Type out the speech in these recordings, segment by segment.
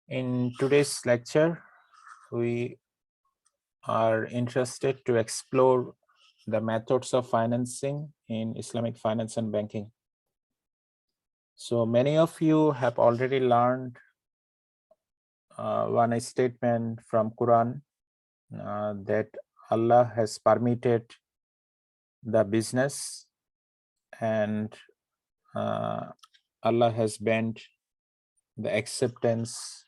In today's lecture, we are interested to explore the methods of financing in Islamic finance and banking. So many of you have already learned one statement from Quran that Allah has permitted the business and Allah has banned the acceptance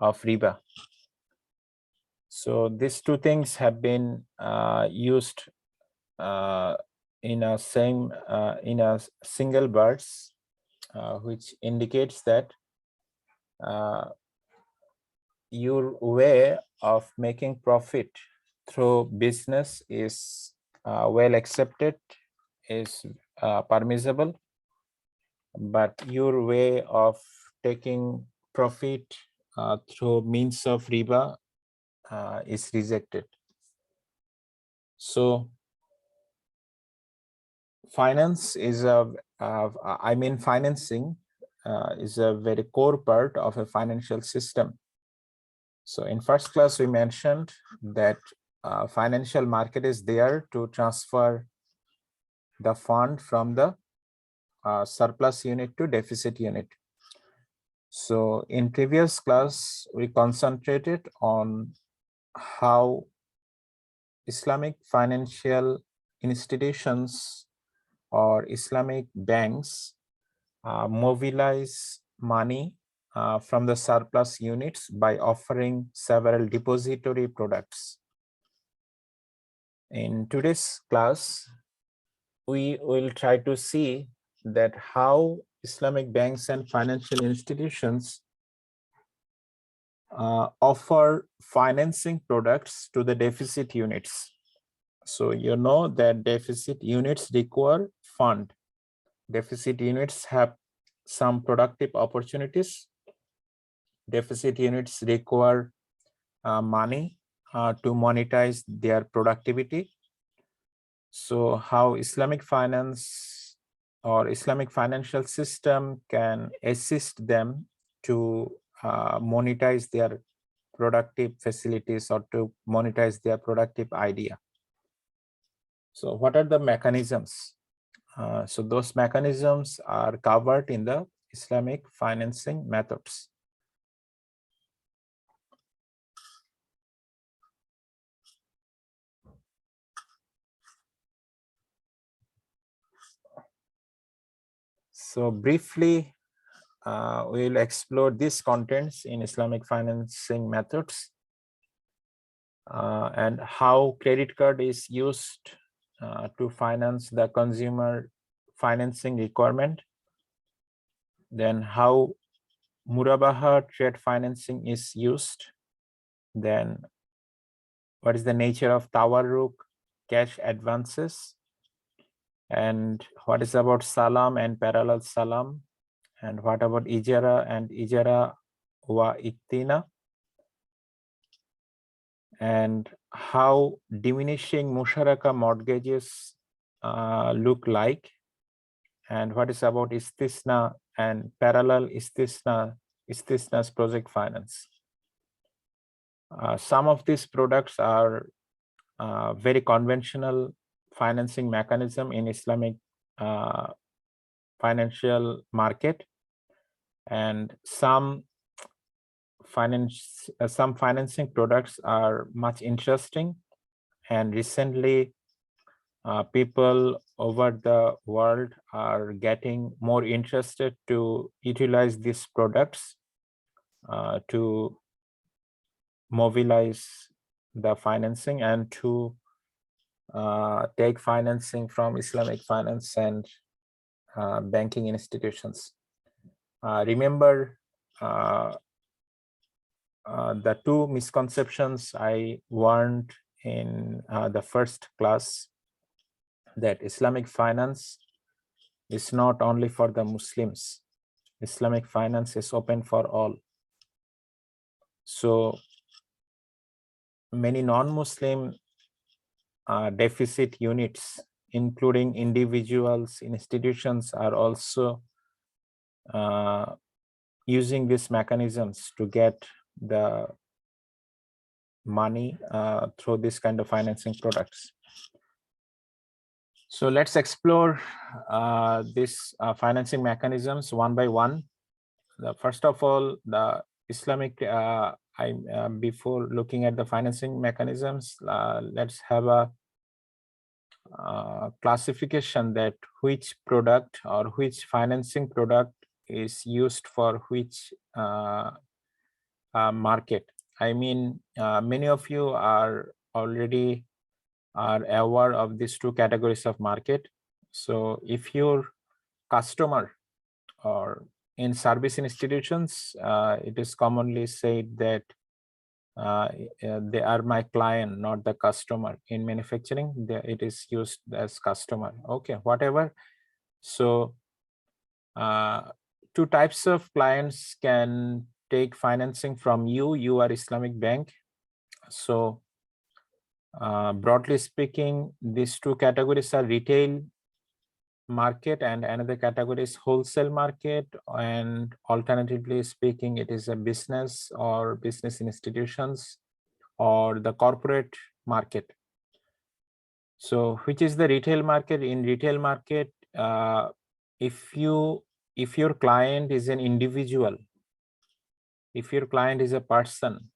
of riba. So these two things have been used in a single verse, which indicates that your way of making profit through business is well accepted, is permissible, but your way of taking profit through means of riba is rejected. So finance is financing is a very core part of a financial system. So in first class, we mentioned that financial market is there to transfer the fund from the surplus unit to deficit unit. So in previous class, we concentrated on how Islamic financial institutions or Islamic banks mobilize money from the surplus units by offering several depository products. In today's class, we will try to see that how Islamic banks and financial institutions offer financing products to the deficit units. So you know that deficit units require fund. Deficit units have some productive opportunities. Deficit units require money to monetize their productivity. So how Islamic finance or Islamic financial system can assist them to monetize their productive facilities or to monetize their productive idea. So what are the mechanisms? So those mechanisms are covered in the Islamic financing methods. So briefly, we will explore these contents in Islamic financing methods and how credit card is used to finance the consumer financing requirement. Then how murabahah trade financing is used. Then what is the nature of tawarruk, cash advances, and what is about Salam and parallel Salam, and what about ijara and ijara wa ittina, and how diminishing musharakah mortgages look like, and what is about istisna and parallel istisna's project finance. Some of these products are very conventional financing mechanism in Islamic financial market, and some financing products are much interesting, and recently people over the world are getting more interested to utilize these products to mobilize the financing and to take financing from Islamic finance and banking institutions. Remember the two misconceptions I warned in the first class, that Islamic finance is not only for the Muslims. Islamic finance is open for all. So many non-Muslim deficit units, including individuals, institutions, are also using these mechanisms to get the money through this kind of financing products. So let's explore these financing mechanisms one by one. First of all, the Islamic, before looking at the financing mechanisms, let's have a classification that which product or which financing product is used for which market. I mean, many of you are already aware of these two categories of market. So if your customer, or in service institutions, it is commonly said that they are my client, not the customer. In manufacturing, it is used as customer. Okay, whatever. So two types of clients can take financing from you. You are Islamic bank. So broadly speaking, these two categories are retail market and another category is wholesale market, and alternatively speaking, it is a business or business institutions or the corporate market. So which is the retail market? In retail market, if your client is an individual, if your client is a person,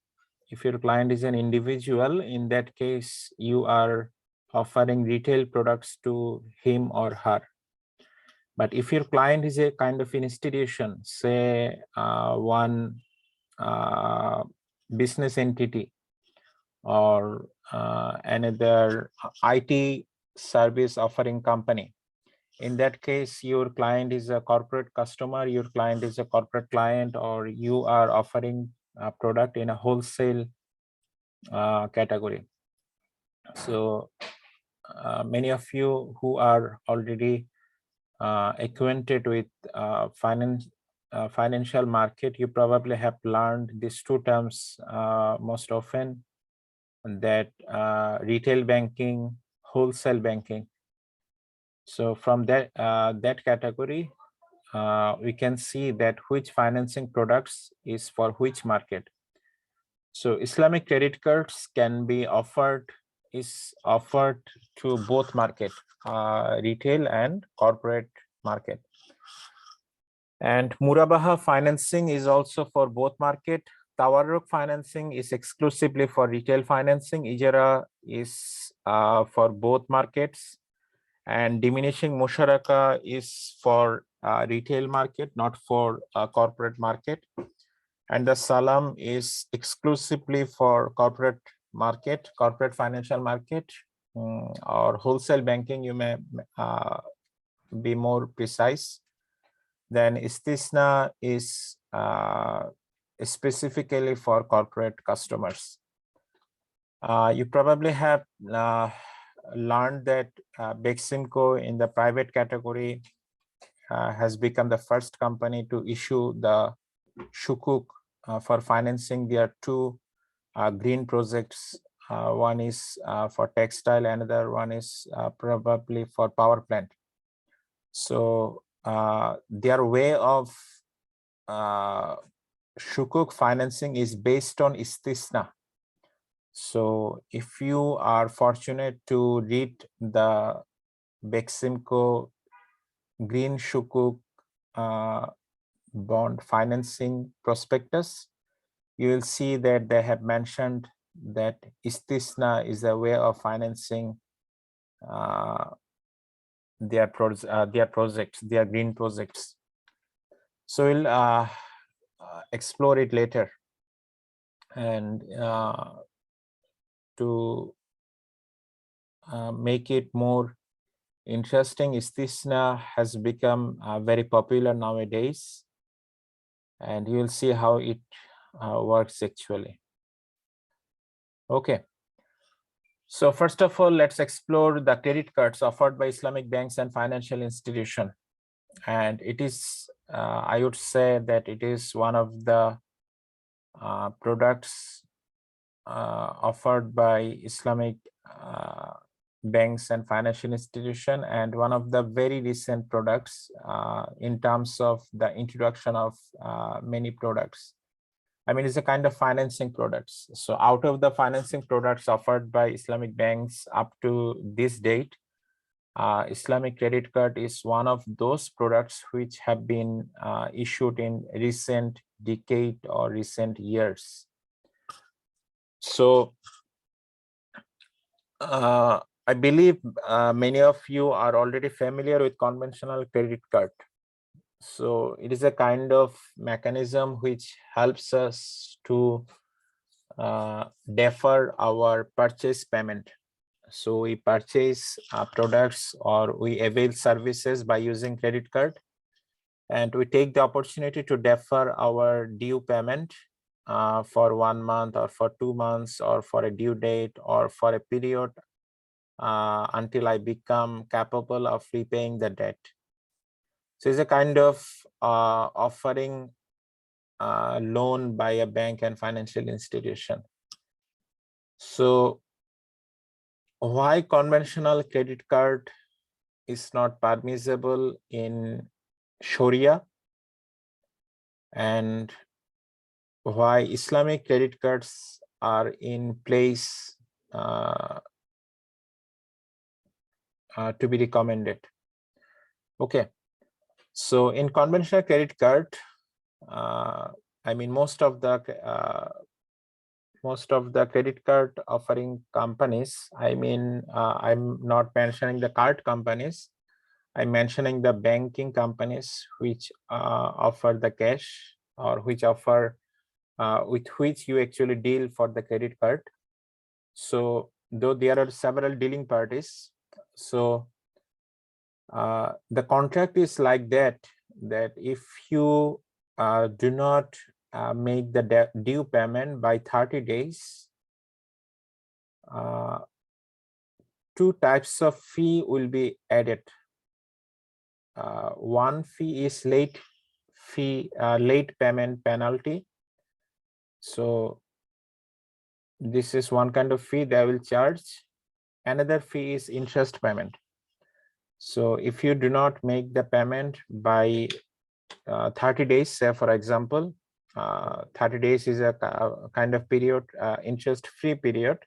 if your client is an individual, in that case you are offering retail products to him or her. But if your client is a kind of institution, say one business entity or another IT service offering company, in that case, your client is a corporate customer, your client is a corporate client, or you are offering a product in a wholesale category. So many of you who are already acquainted with financial market, you probably have learned these two terms most often, that retail banking, wholesale banking. So from that that category, we can see that which financing products is for which market. So Islamic credit cards can be offered to both market, retail and corporate market. And murabahah financing is also for both market. Tawarruk financing is exclusively for retail financing. Ijara is for both markets. And diminishing musharakah is for retail market, not for corporate market. And the Salam is exclusively for corporate market, corporate financial market, or wholesale banking, you may be more precise. Then istisna is specifically for corporate customers. You probably have learned that Beximco in the private category has become the first company to issue the shukuk for financing their two green projects. One is for textile, another one is probably for power plant. So their way of shukuk financing is based on istisna. So if you are fortunate to read the Beximco green shukuk bond financing prospectus, you will see that they have mentioned that istisna is a way of financing their projects, their green projects. So we'll explore it later. And to make it more interesting, istisna has become very popular nowadays, and you will see how it works actually. Okay. So first of all, let's explore the credit cards offered by Islamic banks and financial institutions. And it is, I would say that it is one of the products offered by Islamic banks and financial institution, and one of the very recent products in terms of the introduction of many products. I mean, it's a kind of financing products. So out of the financing products offered by Islamic banks up to this date, Islamic credit card is one of those products which have been issued in recent decade or recent years. So I believe many of you are already familiar with conventional credit card. So it is a kind of mechanism which helps us to defer our purchase payment. So we purchase products or we avail services by using credit card, and we take the opportunity to defer our due payment for 1 month or for 2 months or for a due date or for a period until I become capable of repaying the debt. So it's a kind of offering loan by a bank and financial institution. So why conventional credit card is not permissible in Sharia, and why Islamic credit cards are in place to be recommended. Okay, so in conventional credit card, I mean, most of the credit card offering companies, I mean, I'm not mentioning the card companies, I'm mentioning the banking companies which offer the cash or which offer with which you actually deal for the credit card. So though there are several dealing parties, so the contract is like that if you do not make the due payment by 30 days, 2 types of fee will be added. One fee is late payment penalty. So this is one kind of fee they will charge. Another fee is interest payment. So if you do not make the payment by 30 days, say for example, 30 days is a kind of period, interest-free period.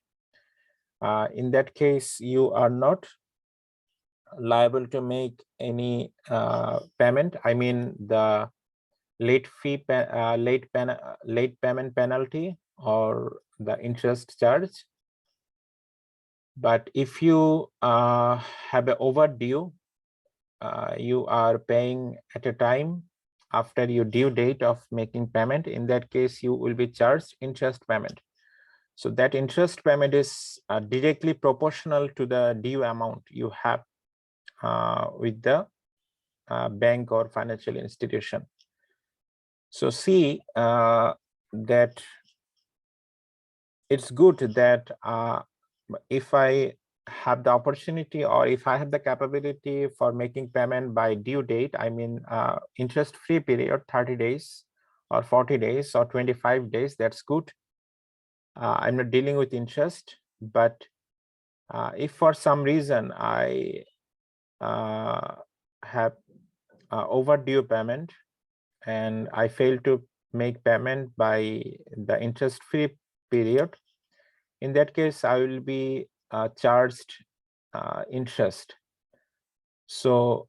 In that case, you are not liable to make any payment. I mean, the late payment penalty or the interest charge. But if you have an overdue, you are paying at a time after your due date of making payment, in that case you will be charged interest payment. So that interest payment is directly proportional to the due amount you have with the bank or financial institution. So see that it's good that if I have the opportunity or if I have the capability for making payment by due date, I mean interest-free period, 30 days or 40 days or 25 days, that's good. I'm not dealing with interest, but if for some reason I have overdue payment and I fail to make payment by the interest-free period, in that case I will be charged interest. So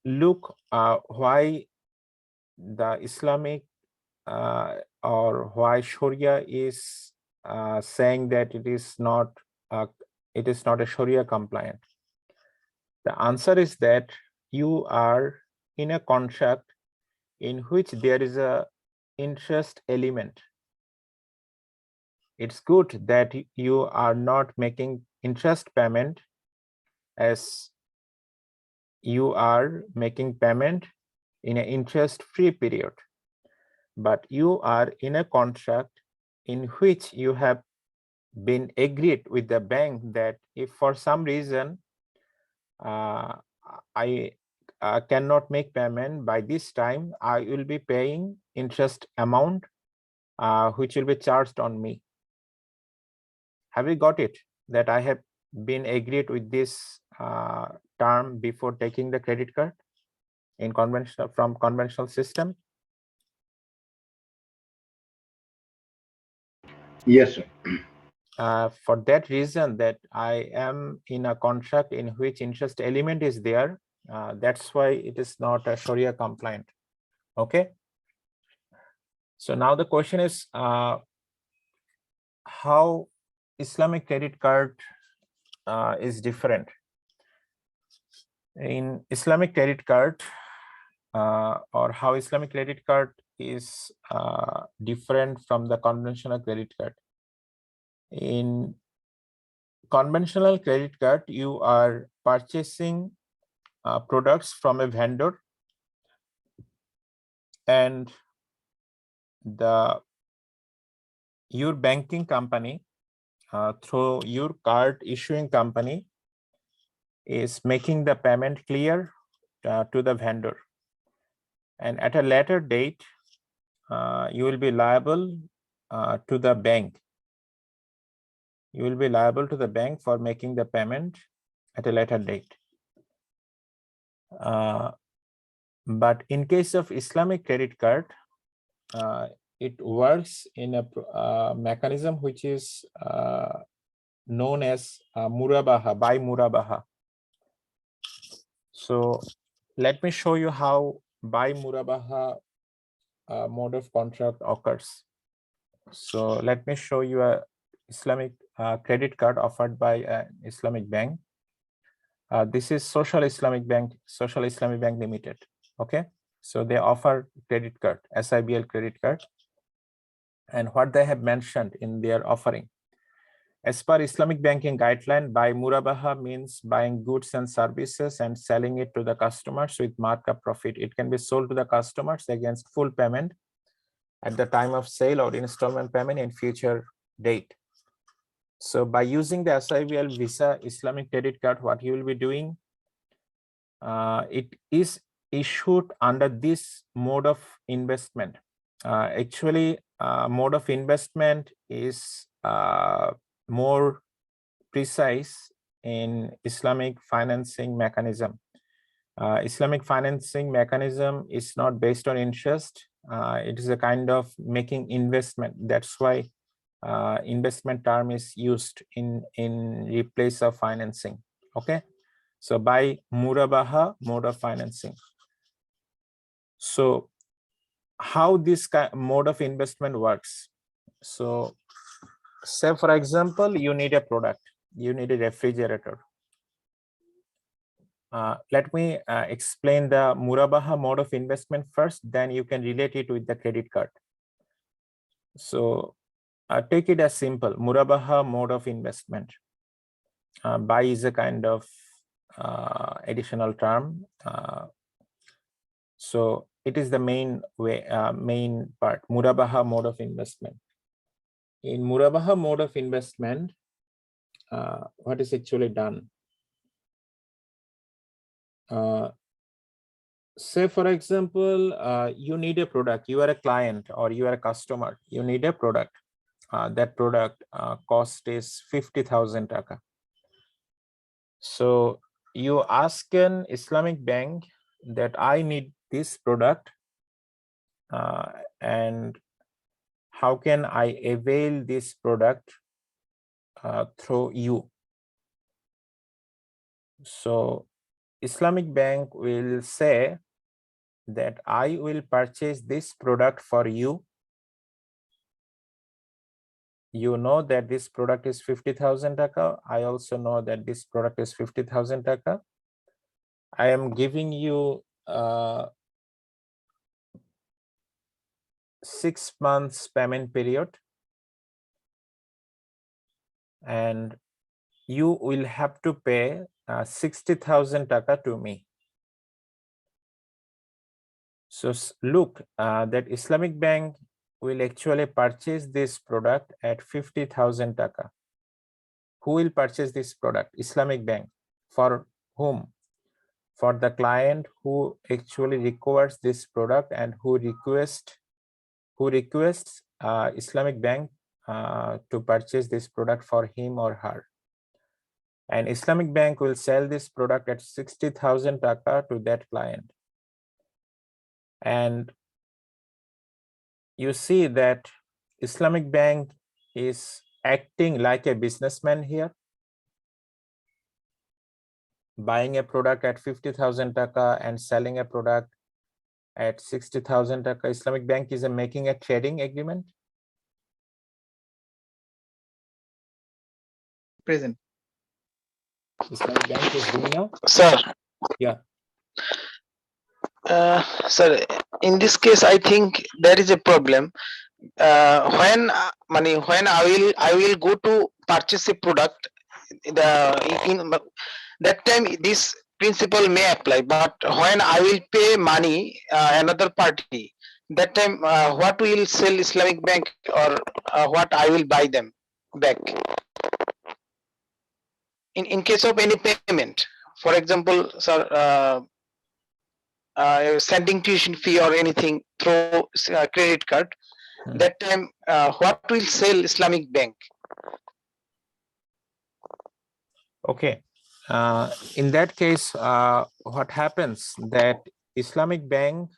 look why the Islamic or why Sharia is saying that it is not a Sharia compliant. The answer is that you are in a contract in which there is a interest element. It's good that you are not making interest payment, as you are making payment in an interest-free period, but you are in a contract in which you have been agreed with the bank that if for some reason I cannot make payment by this time, I will be paying interest amount which will be charged on me. Have you got it? That I have been agreed with this term before taking the credit card in conventional system? Yes, sir. For that reason, that I am in a contract in which interest element is there, that's why it is not a Sharia compliant. Okay. So now the question is how Islamic credit card is different. In Islamic credit card, or how Islamic credit card is different from the conventional credit card. In conventional credit card, you are purchasing products from a vendor, and your banking company through your card issuing company is making the payment clear to the vendor, and at a later date you will be liable to the bank. You will be liable to the bank for making the payment at a later date. But in case of Islamic credit card, it works in a mechanism which is known as murabahah, by murabahah. So let me show you how by murabahah mode of contract occurs. So let me show you a Islamic credit card offered by an Islamic bank. This is Social Islamic Bank Limited. Okay, so they offer credit card, SIBL credit card, and what they have mentioned in their offering. As per Islamic banking guideline, buy murabahah means buying goods and services and selling it to the customers with markup profit. It can be sold to the customers against full payment at the time of sale or installment payment in future date. So by using the SIBL Visa Islamic credit card, what you will be doing, it is issued under this mode of investment. Actually, mode of investment is more precise in Islamic financing mechanism. Islamic financing mechanism is not based on interest. It is a kind of making investment. That's why investment term is used in replace of financing. Okay, so by murabahah mode of financing. So how this mode of investment works? So say for example, you need a product, you need a refrigerator. Let me explain the murabahah mode of investment first, then you can relate it with the credit card. So take it as simple, murabahah mode of investment. Buy is a kind of additional term. So it is the main way, main part, murabahah mode of investment. In murabahah mode of investment, what is actually done? Say for example, you need a product, you are a client or you are a customer, you need a product. That product cost is 50,000 taka. So you ask an Islamic bank that I need this product, and how can I avail this product through you? So Islamic bank will say that I will purchase this product for you. You know that this product is 50,000 taka. I also know that this product is 50,000 taka. I am giving you 6 months payment period, and you will have to pay 60,000 taka to me. So look, that Islamic bank will actually purchase this product at 50,000 taka. Who will purchase this product? Islamic bank. For whom? For the client who actually requires this product and who requests Islamic bank to purchase this product for him or her. And Islamic bank will sell this product at 60,000 taka to that client. And you see that Islamic bank is acting like a businessman here, buying a product at 50,000 taka and selling a product at 60,000 taka. Islamic bank is making a trading agreement. Present. Islamic bank is doing now. Sir, Yeah. Sir, in this case, I think there is a problem. When I will go to purchase a product, in that time this principle may apply. But when I will pay money another party, that time what will sell Islamic bank, or what I will buy them back? In case of any payment, for example, sir, sending tuition fee or anything through credit card, that time what will sell Islamic bank? Okay. In that case, what happens that Islamic bank,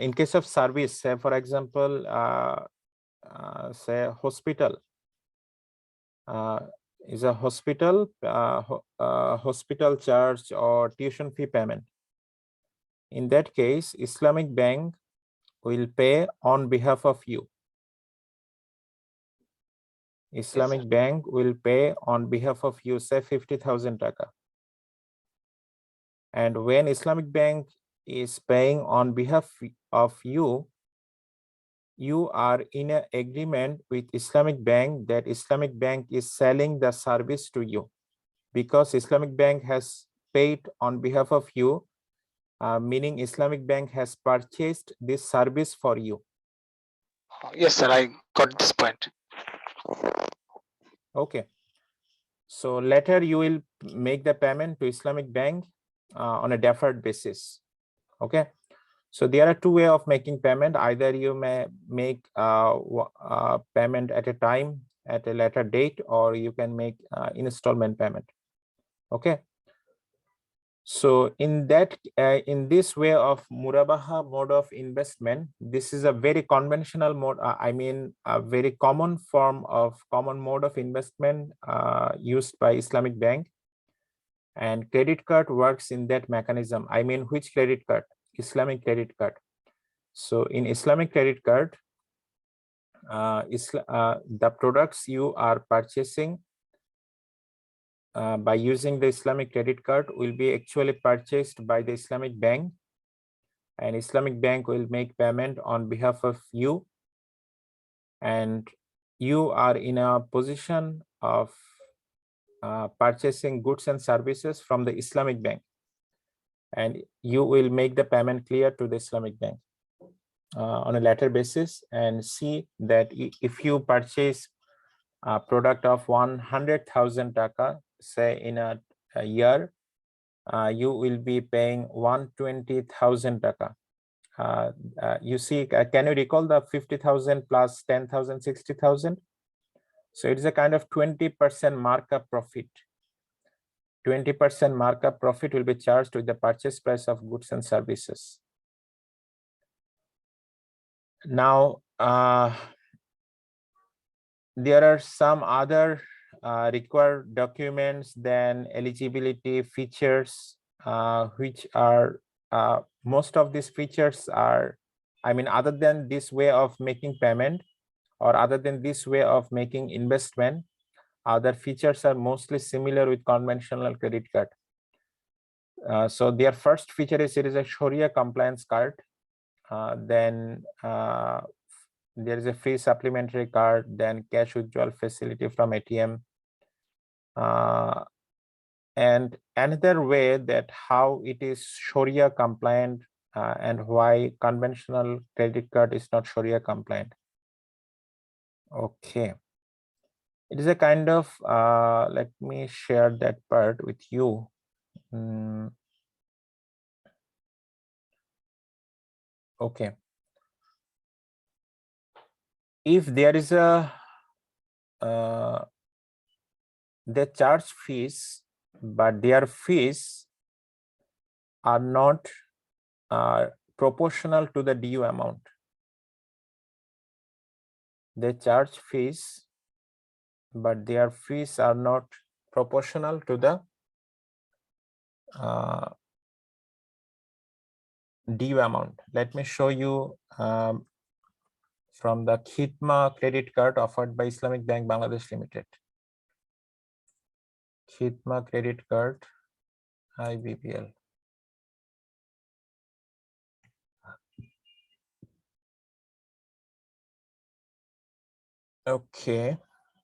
in case of service, say for example, say hospital, is a hospital, hospital charge or tuition fee payment. In that case, Islamic bank will pay on behalf of you. Islamic bank will pay on behalf of you, say 50,000 taka. And when Islamic bank is paying on behalf of you, you are in an agreement with Islamic bank that Islamic bank is selling the service to you, because Islamic bank has paid on behalf of you, meaning Islamic bank has purchased this service for you. Yes, sir, I got this point. Okay. So later you will make the payment to Islamic bank on a deferred basis. Okay. So there are two ways of making payment. Either you may make payment at a time at a later date, or you can make installment payment. Okay. So in this way of murabahah mode of investment, this is a very conventional mode. I mean, a very common mode of investment used by Islamic bank. And credit card works in that mechanism. I mean, which credit card? Islamic credit card. So in Islamic credit card, the products you are purchasing by using the Islamic credit card will be actually purchased by the Islamic bank, and Islamic bank will make payment on behalf of you, and you are in a position of purchasing goods and services from the Islamic bank, and you will make the payment clear to the Islamic bank on a later basis, and see that if you purchase a product of 100,000 taka, say in a year, you will be paying 120,000 taka. You see, can you recall the 50,000 plus 10,000, 60,000? So it is a kind of 20% markup profit. 20% markup profit will be charged with the purchase price of goods and services. Now, there are some other required documents than eligibility features, which are most of these features are, I mean, other than this way of making payment or other than this way of making investment, other features are mostly similar with conventional credit card. So their first feature is it is a Sharia compliance card. Then there is a free supplementary card, then cash withdrawal facility from ATM. And another way that how it is Sharia compliant and why conventional credit card is not Sharia compliant. Okay. It is a kind of, let me share that part with you. Okay. If there is a, they charge fees but their fees are not proportional to the due amount. They charge fees, but their fees are not proportional to the due amount. Let me show you from the Khidma credit card offered by Islamic Bank Bangladesh Limited. Khidma credit card, IBBL. Okay,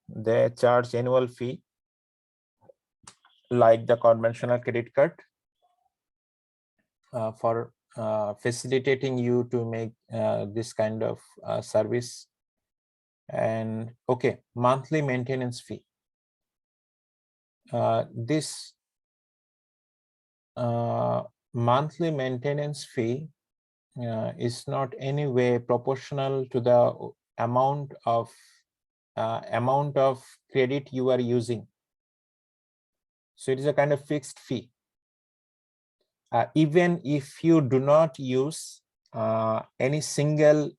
they charge annual fee like the conventional credit card for facilitating you to make this kind of service. And okay, monthly maintenance fee. This monthly maintenance fee is not any way proportional to the amount of credit you are using. So it is a kind of fixed fee. Even if you do not use any single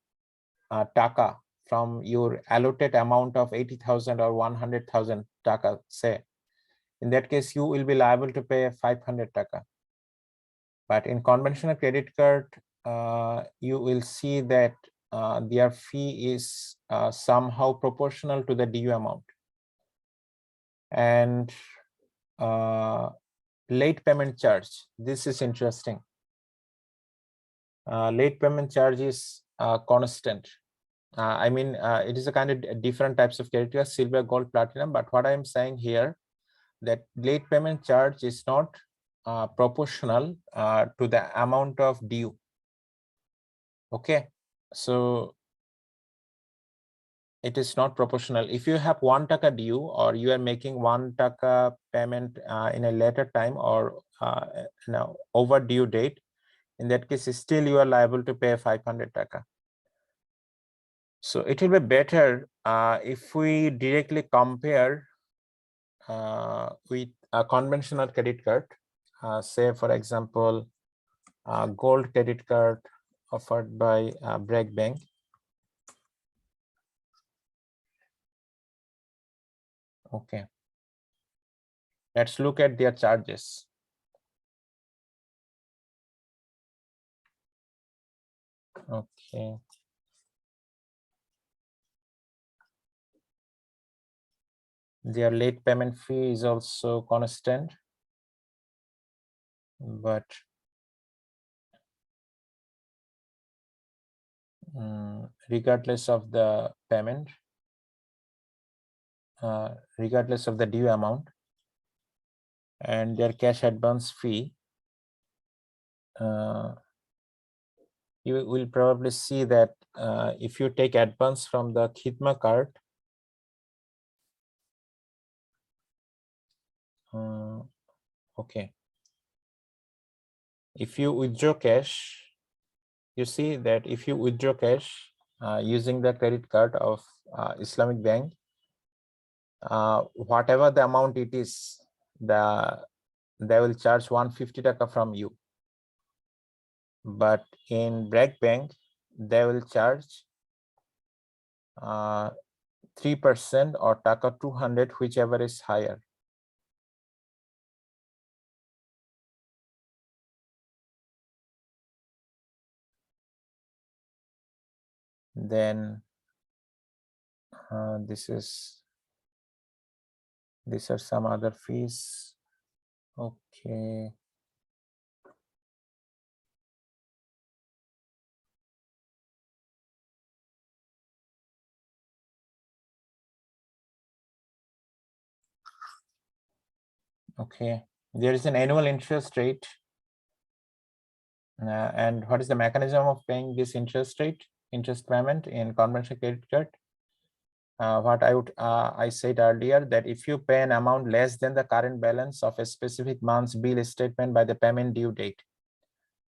taka from your allotted amount of 80,000 or 100,000 taka, say, in that case, you will be liable to pay 500 taka. But in conventional credit card, you will see that their fee is somehow proportional to the due amount. And late payment charge, this is interesting. Late payment charge is constant. I mean, it is a kind of different types of credit cards, silver, gold, platinum. But what I am saying here, that late payment charge is not proportional to the amount of due. Okay, so it is not proportional. If you have 1 taka due, or you are making 1 taka payment in a later time, or now overdue date, in that case, still you are liable to pay 500 taka. So it will be better if we directly compare with a conventional credit card, say for example, gold credit card offered by Break Bank. Okay, let's look at their charges. Okay, their late payment fee is also constant, but regardless of the payment, regardless of the due amount, and their cash advance fee, you will probably see that if you take advance from the Khidma card, okay, if you withdraw cash, you see that if you withdraw cash using the credit card of Islamic Bank, whatever the amount it is, they will charge 150 taka from you. But in Break Bank, they will charge 3% or taka 200, whichever is higher. Then these are some other fees. Okay. Okay, there is an annual interest rate. And what is the mechanism of paying this interest payment in conventional credit card? What I said earlier, that if you pay an amount less than the current balance of a specific month's bill statement by the payment due date.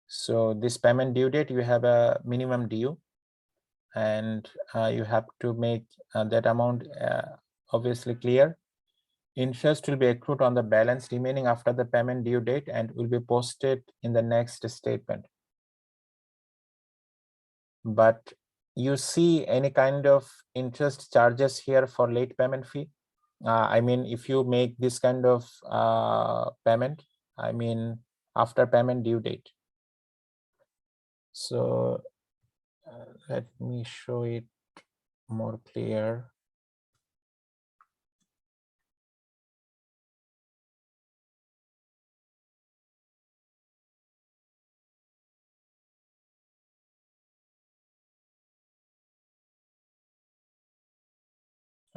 So this payment due date, you have a minimum due, and you have to make that amount obviously clear. interest will be accrued on the balance remaining after the payment due date and will be posted in the next statement. But you see any kind of interest charges here for late payment fee? I mean, if you make this kind of payment, I mean, after payment due date. So let me show it more clear.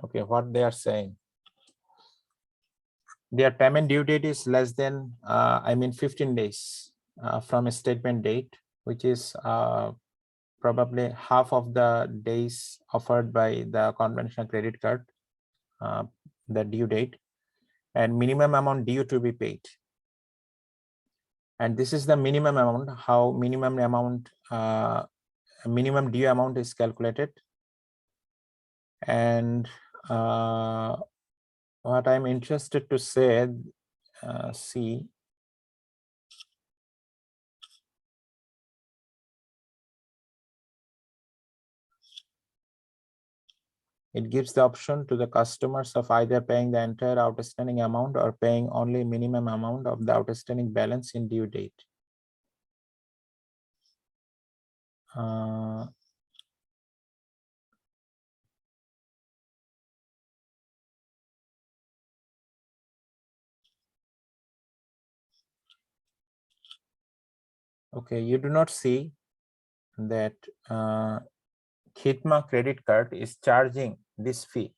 Okay, what they are saying. Their payment due date is less than, I mean, 15 days from a statement date, which is probably half of the days offered by the conventional credit card, the due date, and minimum amount due to be paid. And this is the minimum amount, how minimum amount, minimum due amount is calculated. And what I'm interested to say, see, it gives the option to the customers of either paying the entire outstanding amount or paying only minimum amount of the outstanding balance in due date. Okay, you do not see that Khidma credit card is charging this fee,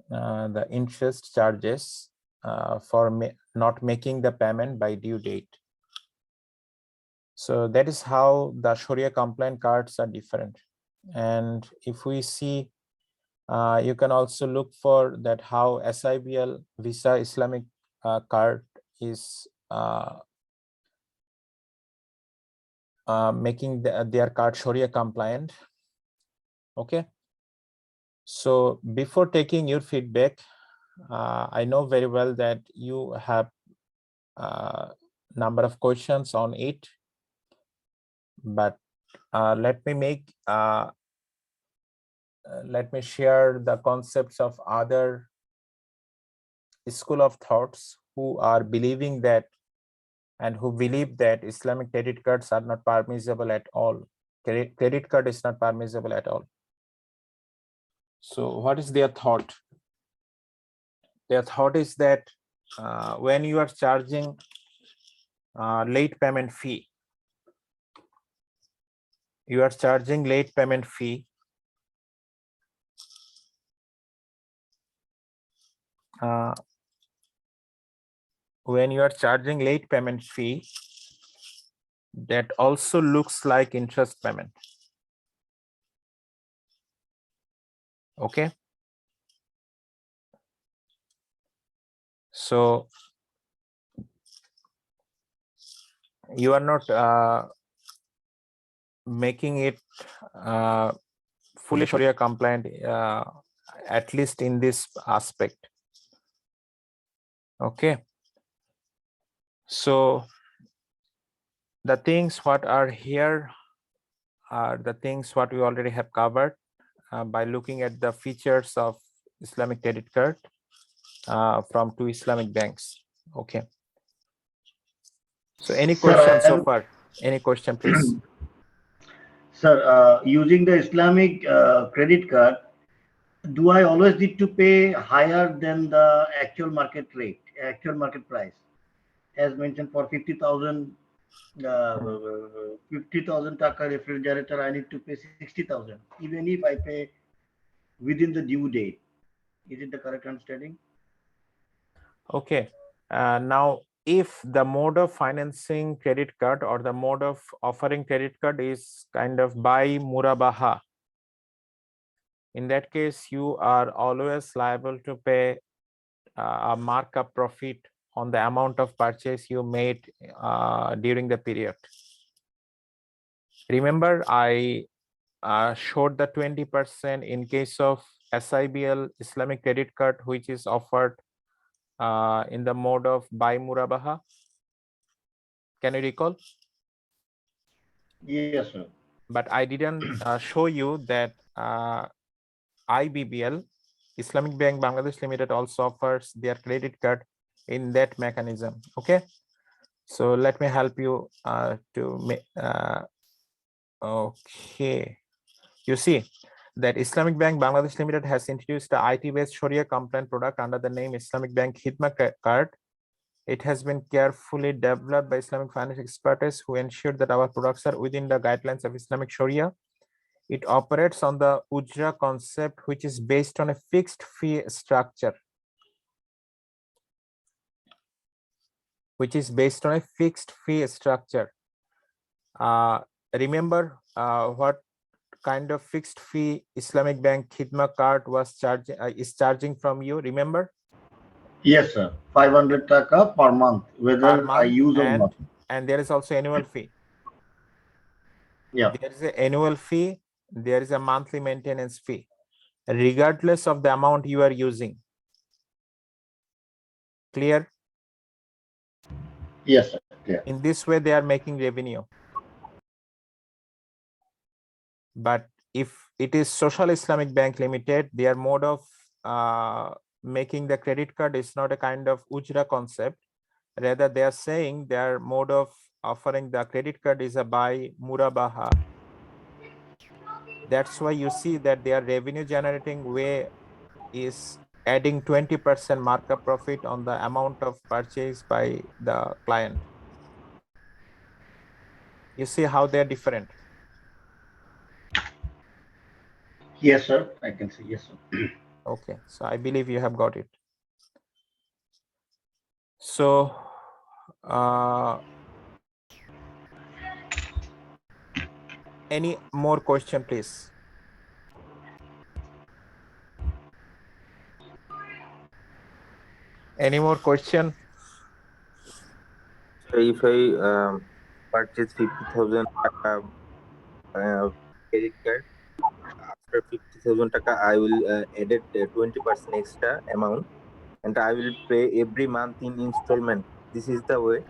the interest charges for not making the payment by due date. So that is how the Sharia compliant cards are different. And if we see, you can also look for that how SIBL Visa Islamic card is making their card Sharia compliant. Okay. So before taking your feedback, I know very well that you have a number of questions on it, but let me share the concepts of other school of thoughts who are believing that and who believe that Islamic credit cards are not permissible at all. Credit card is not permissible at all. So what is their thought? Their thought is that when you are charging late payment fee, you are charging late payment fee when you are charging late payment fee, that also looks like interest payment. Okay. So you are not making it fully Sharia compliant, at least in this aspect. Okay. So the things what are here are the things what we already have covered by looking at the features of Islamic credit card from two Islamic banks. Okay. So any question so far? Any question, please? Sir, using the Islamic credit card, do I always need to pay higher than the actual market rate, actual market price? As mentioned, for 50,000 taka refrigerator, I need to pay 60,000, even if I pay within the due date. Is it the correct understanding? Okay. Now, if the mode of financing credit card or the mode of offering credit card is kind of by murabahah, in that case, you are always liable to pay a markup profit on the amount of purchase you made during the period. Remember, I showed the 20% in case of SIBL Islamic credit card, which is offered in the mode of buy murabahah. Can you recall? Yes, sir. But I didn't show you that IBBL, Islamic Bank Bangladesh Limited, also offers their credit card in that mechanism. Okay, so let me help you to make. Okay, you see that Islamic Bank Bangladesh Limited has introduced the IT-based Sharia compliant product under the name Islamic Bank Khidma Card. It has been carefully developed by Islamic finance experts who ensure that our products are within the guidelines of Islamic Sharia. It operates on the ijara concept, which is based on a fixed fee structure. Remember what kind of fixed fee Islamic Bank Khidma card was is charging from you? Remember? Yes, sir. 500 taka per month, Per whether I month, use or not. and there is also annual fee. Yeah. There is an annual fee. There is a monthly maintenance fee, regardless of the amount you are using. Clear? Yes, sir. Clear. In this way, they are making revenue. But if it is Social Islamic Bank Limited, their mode of making the credit card is not a kind of ujra concept. Rather, they are saying their mode of offering the credit card is a buy murabahah. That's why you see that their revenue generating way is adding 20% markup profit on the amount of purchase by the client. You see how they're different. Yes, sir. I can see. Yes, sir. Okay, so I believe you have got it. So any more question, please? Any more question? So if I purchase 50,000 credit card, after 50,000 taka, I will added 20% extra amount, and I will pay every month in installment. This is the way.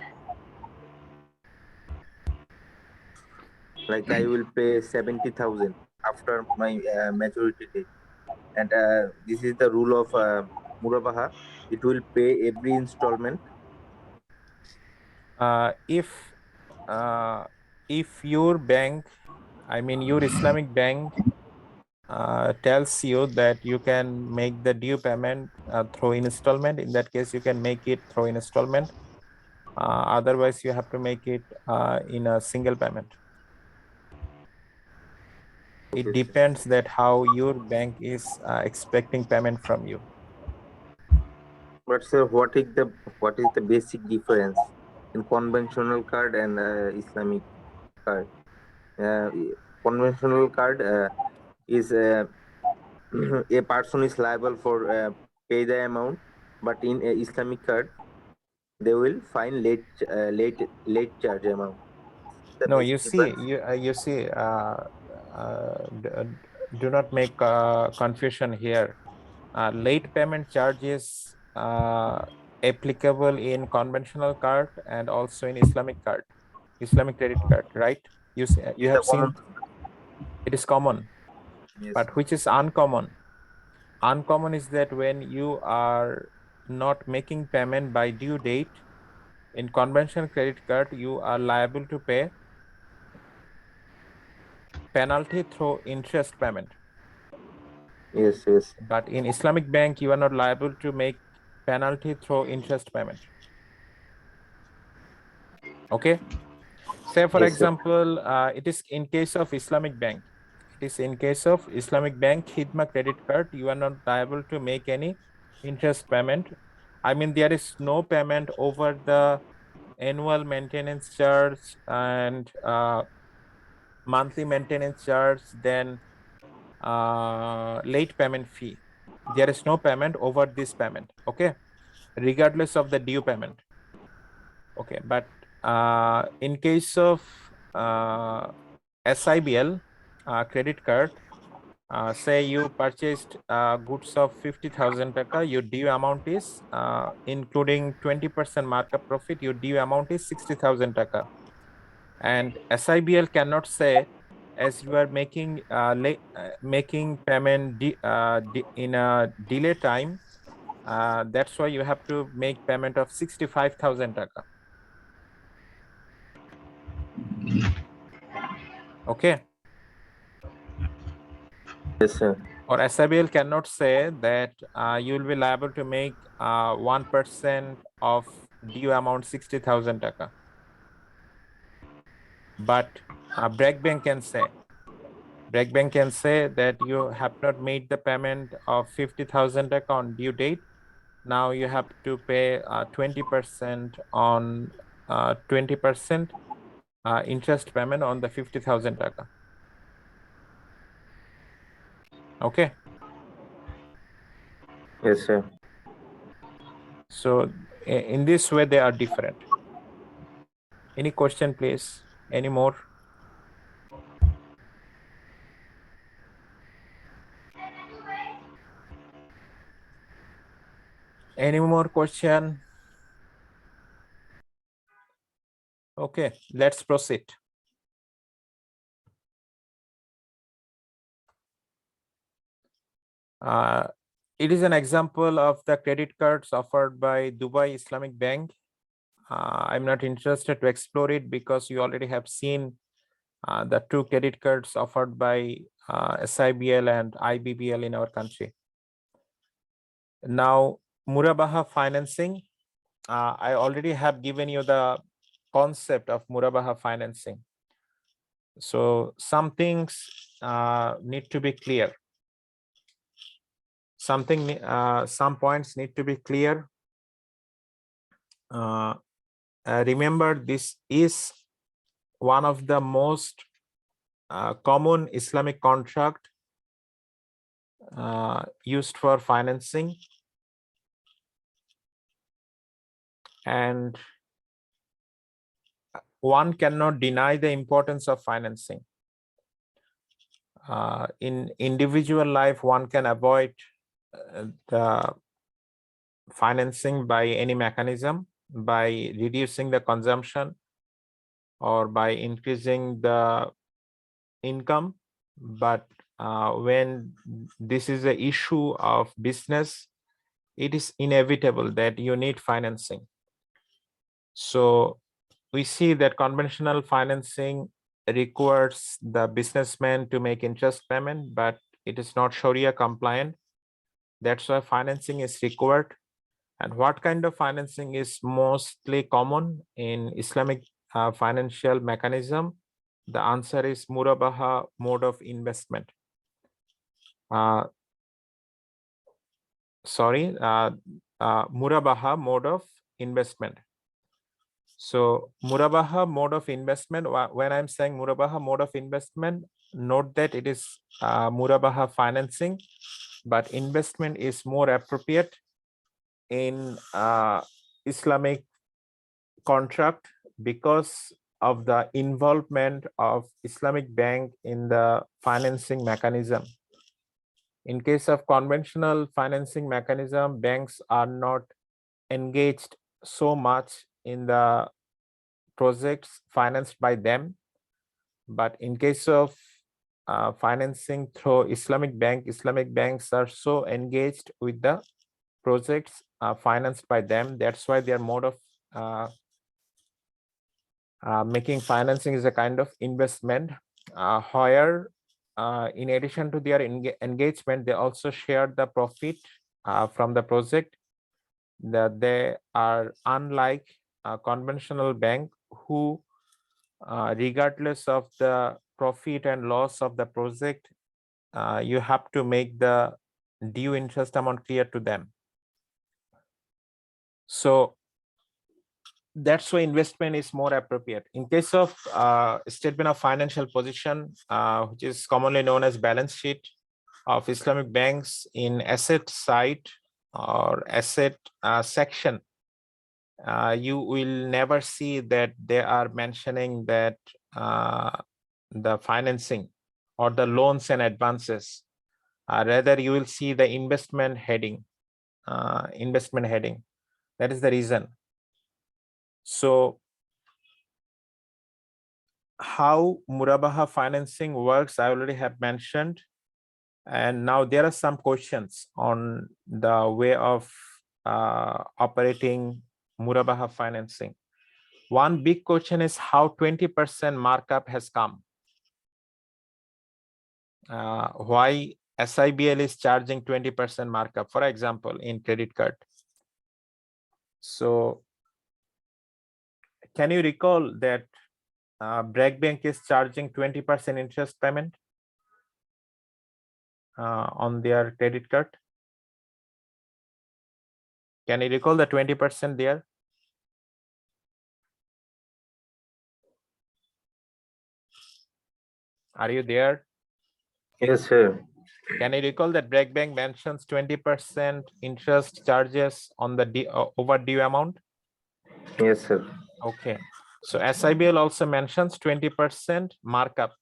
Like I will pay 70,000 after my maturity date, and this is the rule of murabahah. It will pay every installment. If your bank, I mean your Islamic bank, tells you that you can make the due payment through installment, in that case you can make it through installment. Otherwise you have to make it in a single payment. It Okay, sir. depends that how your bank is expecting payment from you. But sir, what is the basic difference in conventional card and Islamic card? Uh, Conventional card is a person is liable for pay the amount, but in a Islamic card they will find late charge amount. The No, basic difference. you see, do not make confusion here. Late payment charge is applicable in conventional card and also in Islamic card, Islamic credit card, right? You Is the have common seen thing. it is common, Yes, but which is uncommon? Uncommon is that when you are not making payment by due date, in conventional credit card, you are liable to pay penalty through interest payment. yes. But in Islamic bank, you are not liable to make penalty through interest payment. Okay. Say for Yes, sir. example, it is in case of Islamic bank. It is in case of Islamic bank Khidma credit card, you are not liable to make any interest payment. I mean, there is no payment over the annual maintenance charge and monthly maintenance charge, then late payment fee. There is no payment over this payment, okay, regardless of the due payment. Okay, but in case of SIBL, credit card, say you purchased goods of 50,000 taka, your due amount is, including 20% markup profit, your due amount is 60,000 taka. And SIBL cannot say, as you are making making payment in a delay time, that's why you have to make payment of 65,000 taka. Okay. Yes, sir. Or SIBL cannot say that you will be liable to make 1% of due amount 60,000 taka. But break bank can say, that you have not made the payment of 50,000 taka on due date. Now you have to pay 20% on 20% interest payment on the 50,000 taka. Okay. Yes, sir. So in this way, they are different. Any question, please? Any more? Any more question? Okay, let's proceed. It is an example of the credit cards offered by Dubai Islamic Bank. I'm not interested to explore it because you already have seen the two credit cards offered by SIBL and IBBL in our country. Now, Murabahah Financing, I already have given you the concept of Murabahah Financing. So some things need to be clear. Some points need to be clear. Remember, this is one of the most common Islamic contract used for financing, and one cannot deny the importance of financing. In individual life, one can avoid the financing by any mechanism, by reducing the consumption or by increasing the income. But when this is an issue of business, it is inevitable that you need financing. So we see that conventional financing requires the businessman to make interest payment, but it is not Sharia compliant. That's why financing is required. And what kind of financing is mostly common in Islamic financial mechanism? The answer is murabahah mode of investment. Murabahah mode of investment. So murabahah mode of investment, when I'm saying murabahah mode of investment, note that it is murabahah financing, but investment is more appropriate in Islamic contract because of the involvement of Islamic bank in the financing mechanism. In case of conventional financing mechanism, banks are not engaged so much in the projects financed by them. But in case of financing through Islamic banks are so engaged with the projects financed by them. That's why their mode of making financing is a kind of investment, where in addition to their engagement, they also share the profit from the project. That they are unlike a conventional bank who, regardless of the profit and loss of the project, you have to make the due interest amount clear to them. So that's why investment is more appropriate. In case of statement of financial position, which is commonly known as balance sheet of Islamic banks, in asset side or asset section, you will never see that they are mentioning that the financing. or the loans and advances. Rather, you will see the investment heading. That is the reason. So how murabahah financing works, I already have mentioned. And now there are some questions on the way of operating murabahah financing. One big question is how 20% markup has come. Why SIBL is charging 20% markup, for example, in credit card. So can you recall that Break Bank is charging 20% interest payment on their credit card? Can you recall the 20% there? Are you there? Yes, sir. Can you recall that Break Bank mentions 20% interest charges on the overdue amount? Yes, sir. Okay. So SIBL also mentions 20% markup.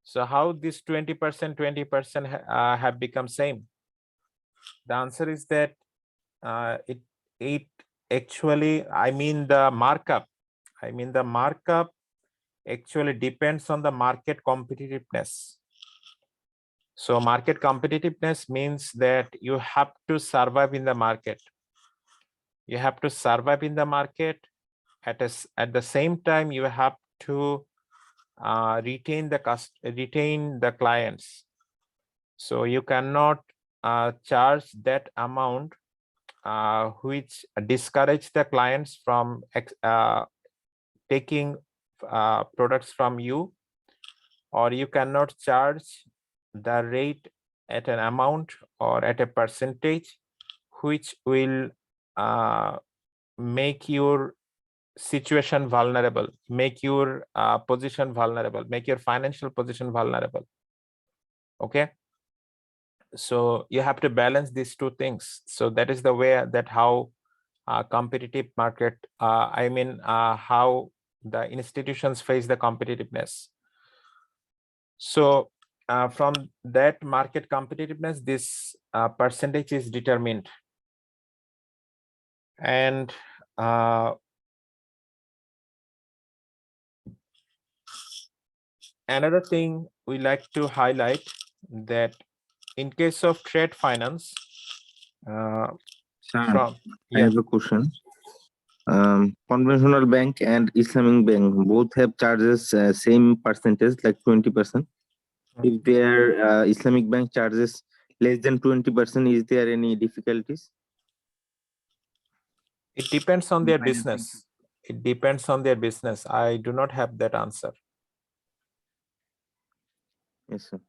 So how this 20% have become same? The answer is that it actually, the markup actually depends on the market competitiveness. So market competitiveness means that you have to survive in the market. You have to survive in the market. At the same time, you have to retain the clients. So you cannot charge that amount which discourage the clients from taking products from you, or you cannot charge the rate at an amount or at a percentage which will make your situation vulnerable, make your position vulnerable, make your financial position vulnerable. Okay, so you have to balance these two things. So that is the way that how competitive market, how the institutions face the competitiveness. So from that market competitiveness, this percentage is determined. And another thing we like to highlight, that in case of trade finance, Sir, I have a question. Conventional bank and Islamic bank both have charges same percentage, like 20%. If their Islamic bank charges less than 20%, is there any difficulties? It depends on their business. It depends on their business. I do not have that answer. Yes, sir.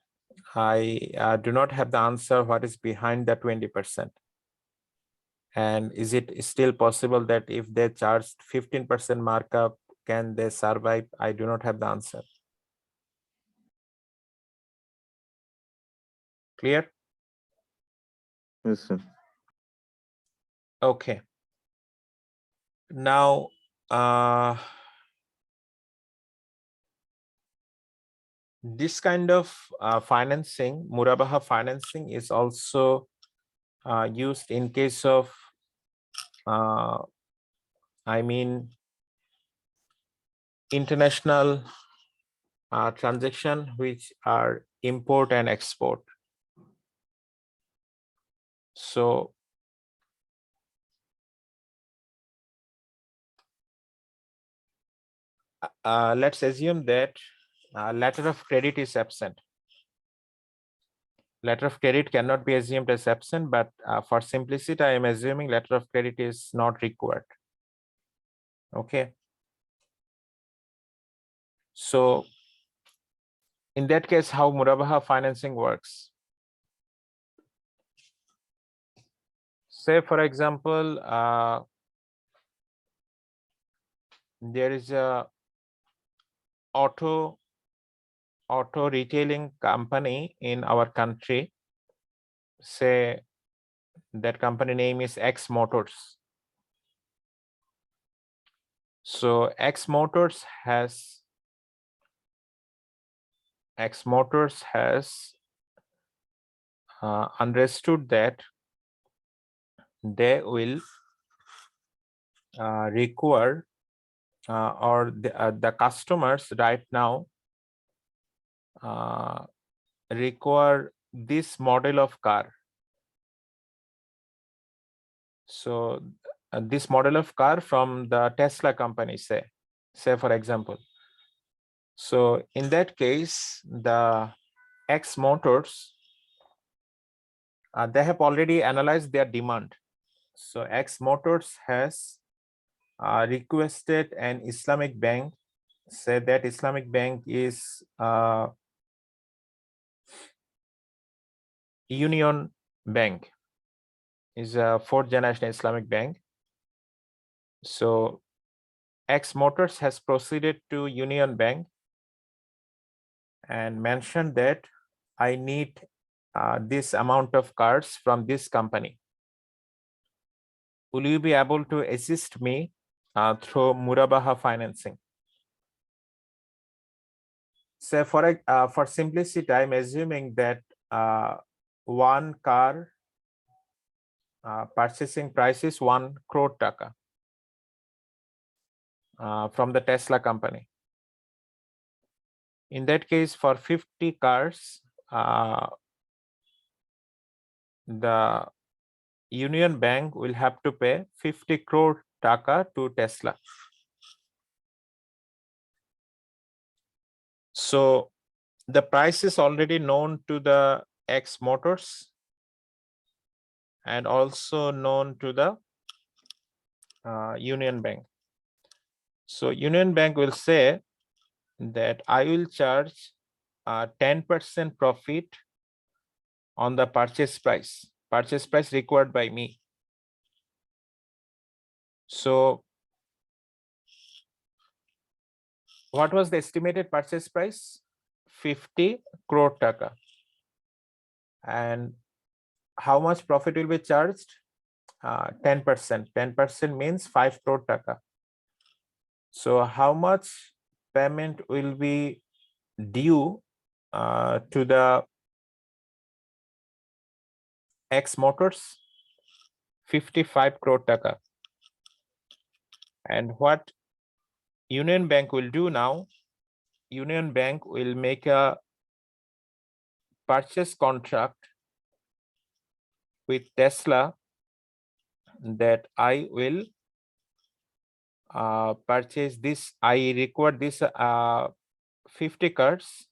I do not have the answer what is behind the 20%. And is it still possible that if they charged 15% markup, can they survive? I do not have the answer. Clear? Yes, sir. Okay. Now, this kind of financing, murabahah financing, is also used in case of, international transaction, which are import and export. So let's assume that letter of credit is absent. Letter of credit cannot be assumed as absent, but for simplicity, I am assuming letter of credit is not required. Okay. So in that case, how murabahah financing works? Say, for example, there is a auto retailing company in our country. Say that company name is X Motors. So X Motors has X Motors has understood that they will require or the customers right now require this model of car. So this model of car from the Tesla company, say for example. So in that case, the X Motors, they have already analyzed their demand. So X Motors has requested an Islamic bank, say that Islamic bank is Union Bank, is a fourth generation Islamic bank. So X Motors has proceeded to Union Bank and mentioned that I need this amount of cars from this company. Will you be able to assist me through Muraba Financing? So for simplicity, I'm assuming that one car purchasing price is 1 crore taka from the Tesla company. In that case, for 50 cars, the Union Bank will have to pay 50 crore taka to Tesla. So the price is already known to the X Motors and also known to the Union Bank. So Union Bank will say that I will charge 10% profit on the purchase price required by me. So what was the estimated purchase price? 50 crore taka. And how much profit will be charged? 10%. 10% means 5 crore taka. So how much payment will be due to the X Motors? 55 crore taka. And what Union Bank will do now, Union Bank will make a purchase contract with Tesla that I will purchase this, I require this 50 cars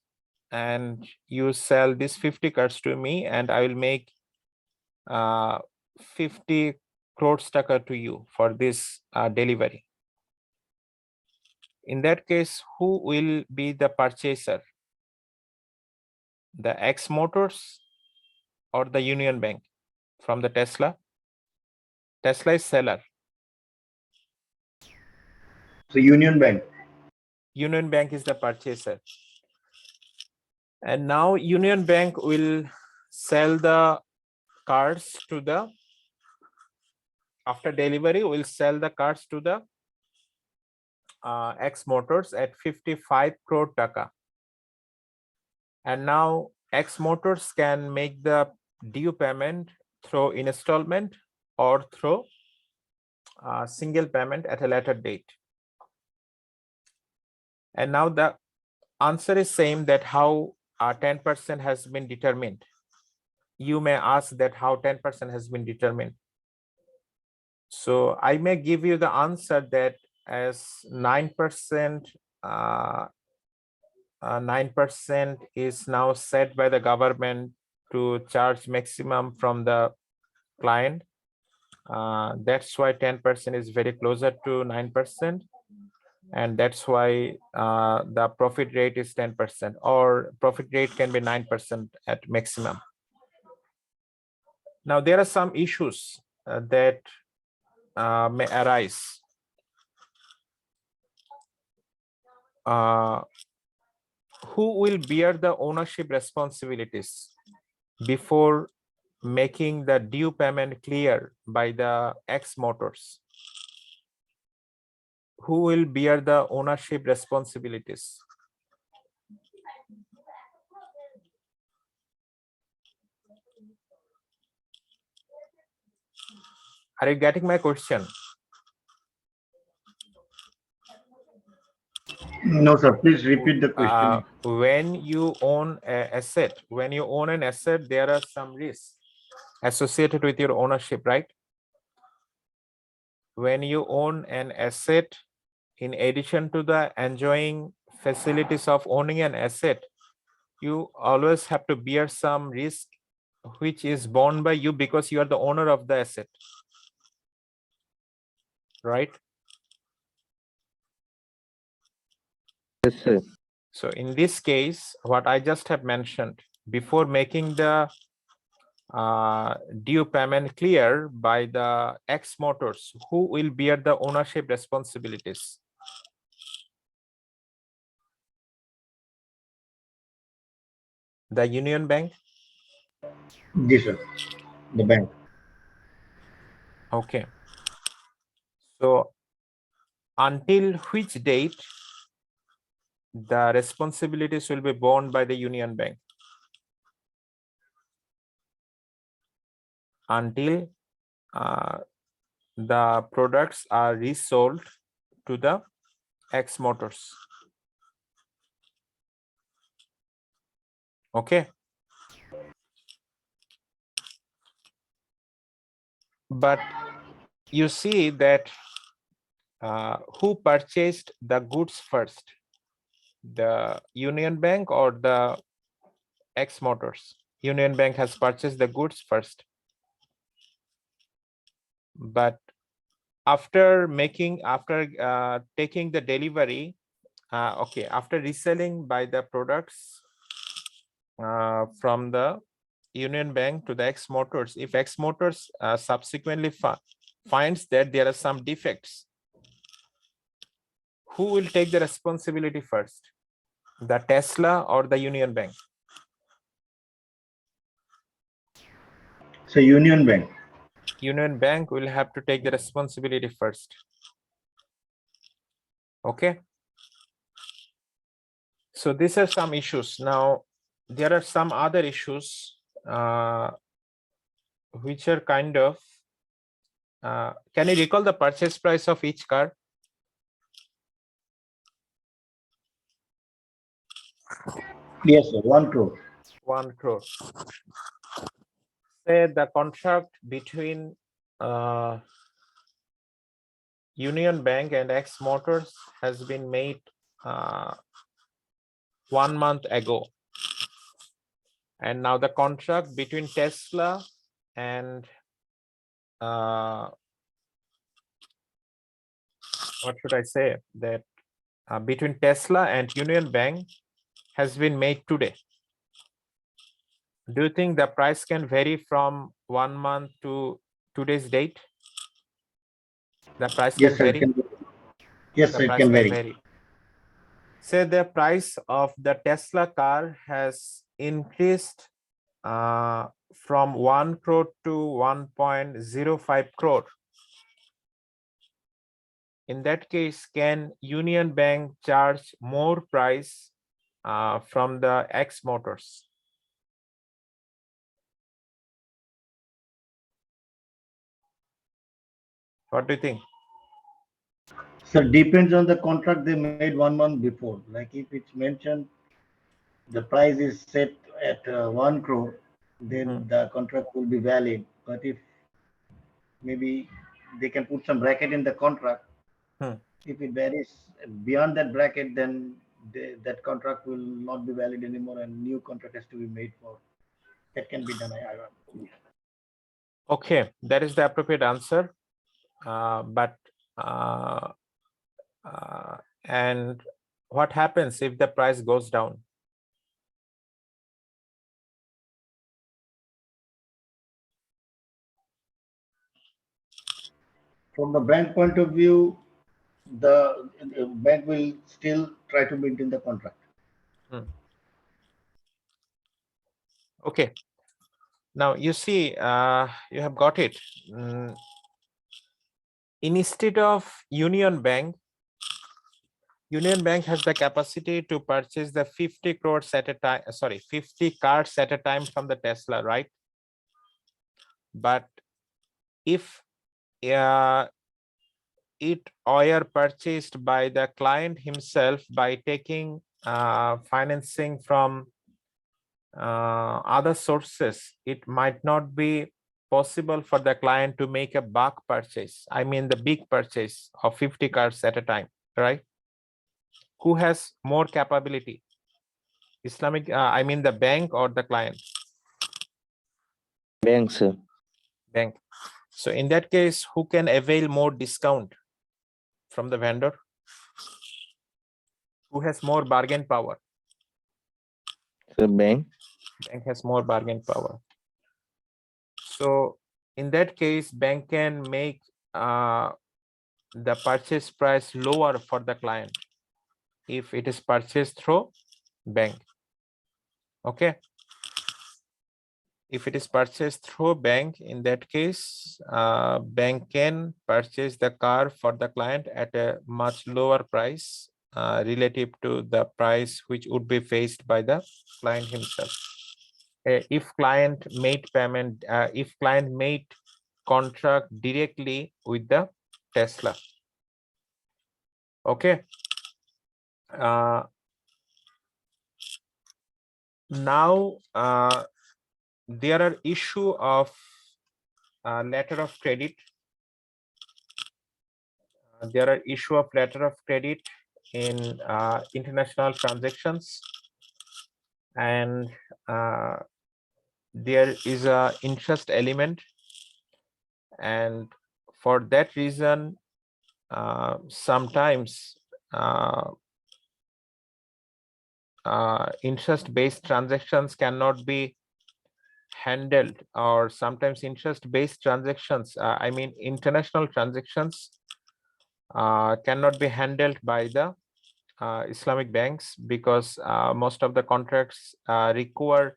and you sell this 50 cars to me and I will make 50 crores taka to you for this delivery. In that case, who will be the purchaser? The X Motors or the Union Bank from the Tesla? Tesla is seller. So Union Bank. Union Bank is the purchaser. And now Union Bank will sell the cars to the, after delivery, will sell the cars to the X Motors at 55 crore taka. And now X Motors can make the due payment through installment or through single payment at a later date. And now the answer is same, that how 10% has been determined. You may ask that how 10% has been determined. So I may give you the answer that as 9%, 9% is now set by the government to charge maximum from the client. That's why 10% is very closer to 9%. And that's why the profit rate is 10%, or profit rate can be 9% at maximum. Now, there are some issues that may arise. Who will bear the ownership responsibilities before making the due payment clear by the X Motors? Who will bear the ownership responsibilities? Are you getting my question? No, sir. Please repeat the question. When you own an asset, there are some risks associated with your ownership, right? When you own an asset, in addition to the enjoying facilities of owning an asset, you always have to bear some risk which is borne by you because you are the owner of the asset, right? Yes, sir. So in this case, what I just have mentioned, before making the due payment clear by the X Motors, who will bear the ownership responsibilities? The Union Bank? Yes, sir. The bank. Okay. So until which date the responsibilities will be borne by the Union Bank? Until the products are resold to the X Motors. Okay. But you see that who purchased the goods first? The Union Bank or the X Motors? Union Bank has purchased the goods first. But after taking the delivery, after reselling by the products from the Union Bank to the X Motors, if X Motors subsequently finds that there are some defects, who will take the responsibility first? The Tesla or the Union Bank? So Union Bank. Union Bank will have to take the responsibility first. Okay. So these are some issues. Now, there are some other issues which are kind of, can you recall the purchase price of each car? Yes, sir. 1 crore. 1 crore. Say the contract between Union Bank and X Motors has been made 1 month ago. And now the contract between Tesla and what should I say, that between Tesla and Union Bank has been made today. Do you think the price can vary from 1 month to today's date? The price Yes, can sir. It vary? can be. Yes, The sir. It price can can vary. vary. Say the price of the Tesla car has increased from 1 crore to 1.05 crore. In that case, can Union Bank charge more price from the X Motors? What do you think? So depends on the contract they made 1 month before. Like if it's mentioned the price is set at 1 crore, then the contract will be valid. But if maybe they can put some bracket in the contract, if it varies beyond that bracket, then that contract will not be valid anymore, and new contract has to be made for. That can be done. Okay, that is the appropriate answer. And what happens if the price goes down? From the bank point of view, the bank will still try to maintain the contract. Okay. Now you see, you have got it. Instead of Union Bank has the capacity to purchase the 50 crores at a time, 50 cars at a time from the Tesla, right? But if it were purchased by the client himself by taking financing from other sources, it might not be possible for the client to make a bulk purchase. I mean the big purchase of 50 cars at a time, right? Who has more capability? Islamic, I mean the bank or the client? Bank, sir. Bank. So in that case, who can avail more discount from the vendor? Who has more bargain power? Sir, bank. Bank has more bargain power. So in that case, bank can make the purchase price lower for the client if it is purchased through bank. Okay. If it is purchased through bank, in that case, bank can purchase the car for the client at a much lower price relative to the price which would be faced by the client himself. If client made payment, if client made contract directly with the Tesla. Okay. Now there are issue of letter of credit. There are issue of letter of credit in international transactions, and there is a interest element, and for that reason sometimes interest-based transactions cannot be handled, or sometimes interest-based transactions, I mean international transactions, cannot be handled by the Islamic banks, because most of the contracts require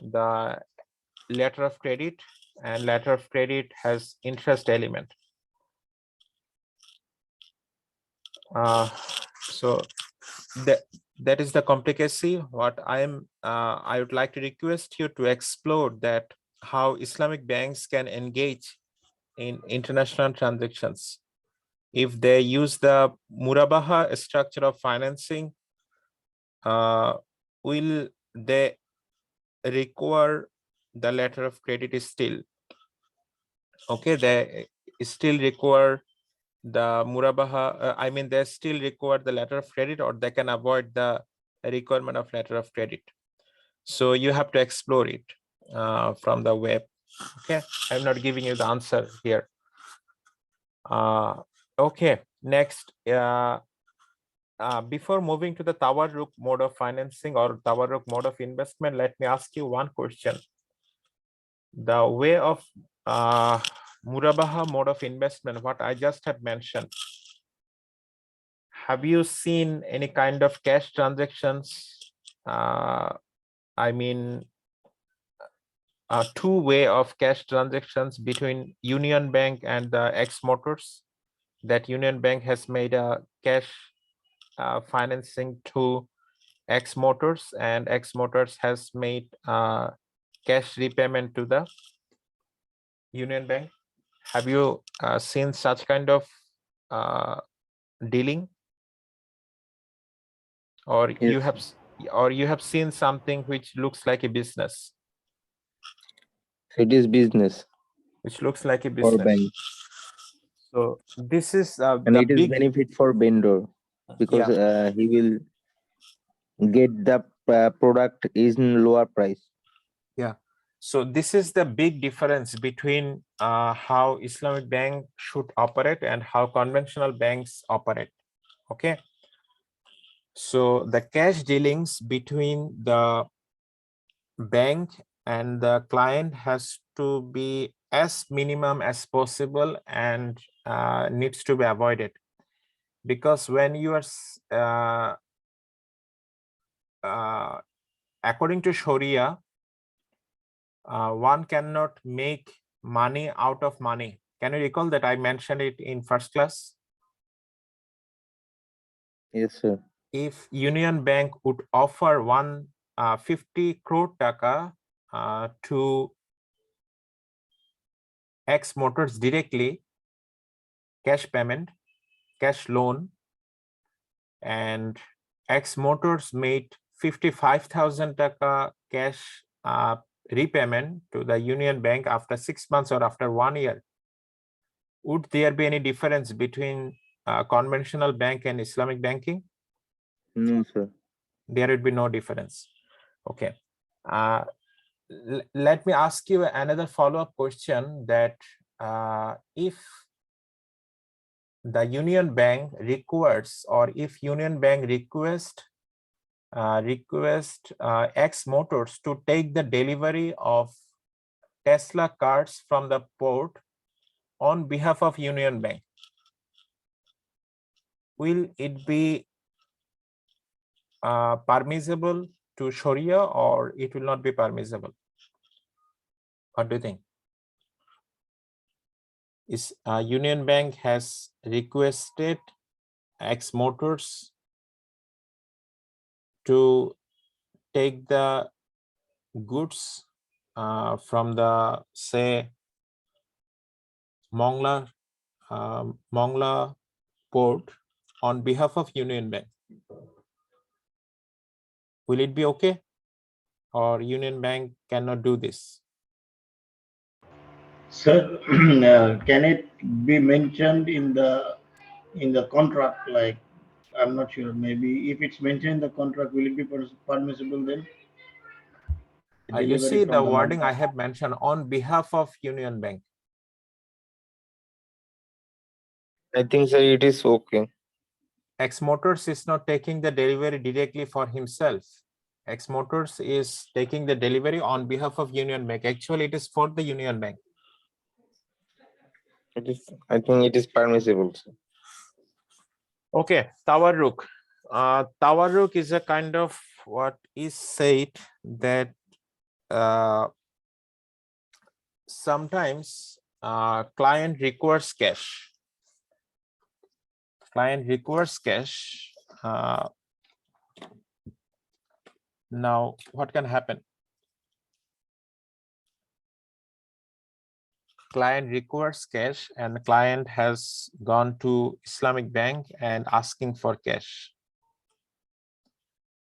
the letter of credit, and letter of credit has interest element. So that is the complicacy. What I would like to request you to explore that how Islamic banks can engage in international transactions. If they use the murabahah structure of financing, will they require the letter of credit still? Okay, they still require the murabahah, I mean they still require the letter of credit, or they can avoid the requirement of letter of credit. So you have to explore it from the web. Okay, I'm not giving you the answer here. Okay, next, before moving to the tawarruk mode of financing or tawarruk mode of investment, let me ask you one question. The way of murabahah mode of investment, what I just have mentioned, have you seen any kind of cash transactions? I mean, a two-way of cash transactions between Union Bank and the X Motors, that Union Bank has made a cash financing to X Motors, and X Motors has made cash repayment to the Union Bank. Have you seen such kind of dealing, or Yes. you have seen something which looks like a business? It is business Which looks like a for business. bank, So this is and the it is big, benefit for vendor because yeah. he will get the product is in lower price. Yeah. So this is the big difference between how Islamic bank should operate and how conventional banks operate. Okay. So the cash dealings between the bank and the client has to be as minimum as possible, and needs to be avoided, because when you are according to Sharia, one cannot make money out of money. Can you recall that I mentioned it in first class? Yes, sir. If Union Bank would offer 150 crore taka to X Motors directly, cash payment, cash loan, and X Motors made 55,000 taka cash repayment to the Union Bank after 6 months or after 1 year. Would there be any difference between conventional bank and Islamic banking? No, sir. There would be no difference. Okay. Let me ask you another follow-up question that if the Union Bank requires, or if Union Bank request X Motors to take the delivery of Tesla cars from the port on behalf of Union Bank, will it be permissible to Sharia, or it will not be permissible? What do you think? Is Union Bank has requested X Motors to take the goods from the, say, Mongla port on behalf of Union Bank. Will it be okay, or Union Bank cannot do this? Sir, can it be mentioned in the contract? Like, I'm not sure. Maybe if it's mentioned in the contract, will it be permissible then? You Delivery see the from the wording I Mongla. have mentioned, on behalf of Union Bank. I think, sir, it is okay. X Motors is not taking the delivery directly for himself. X Motors is taking the delivery on behalf of Union Bank. Actually, it is for the Union Bank. It is. I think it is permissible, sir. Okay, Tawarruk. Tawarruk is a kind of what is said that sometimes client requires cash. Client requires cash. Now, what can happen? Client requires cash, and the client has gone to Islamic Bank and asking for cash.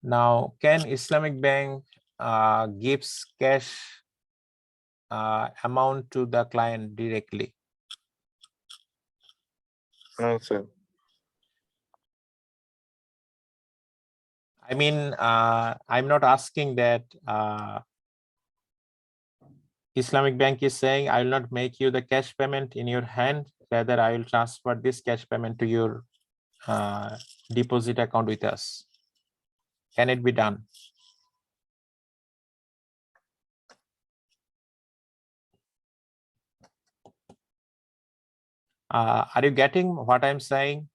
Now, can Islamic Bank gives cash amount to the client directly? No, sir. I mean, I'm not asking that Islamic Bank is saying, I will not make you the cash payment in your hand, rather I will transfer this cash payment to your deposit account with us. Can it be done? Are you getting what I'm saying?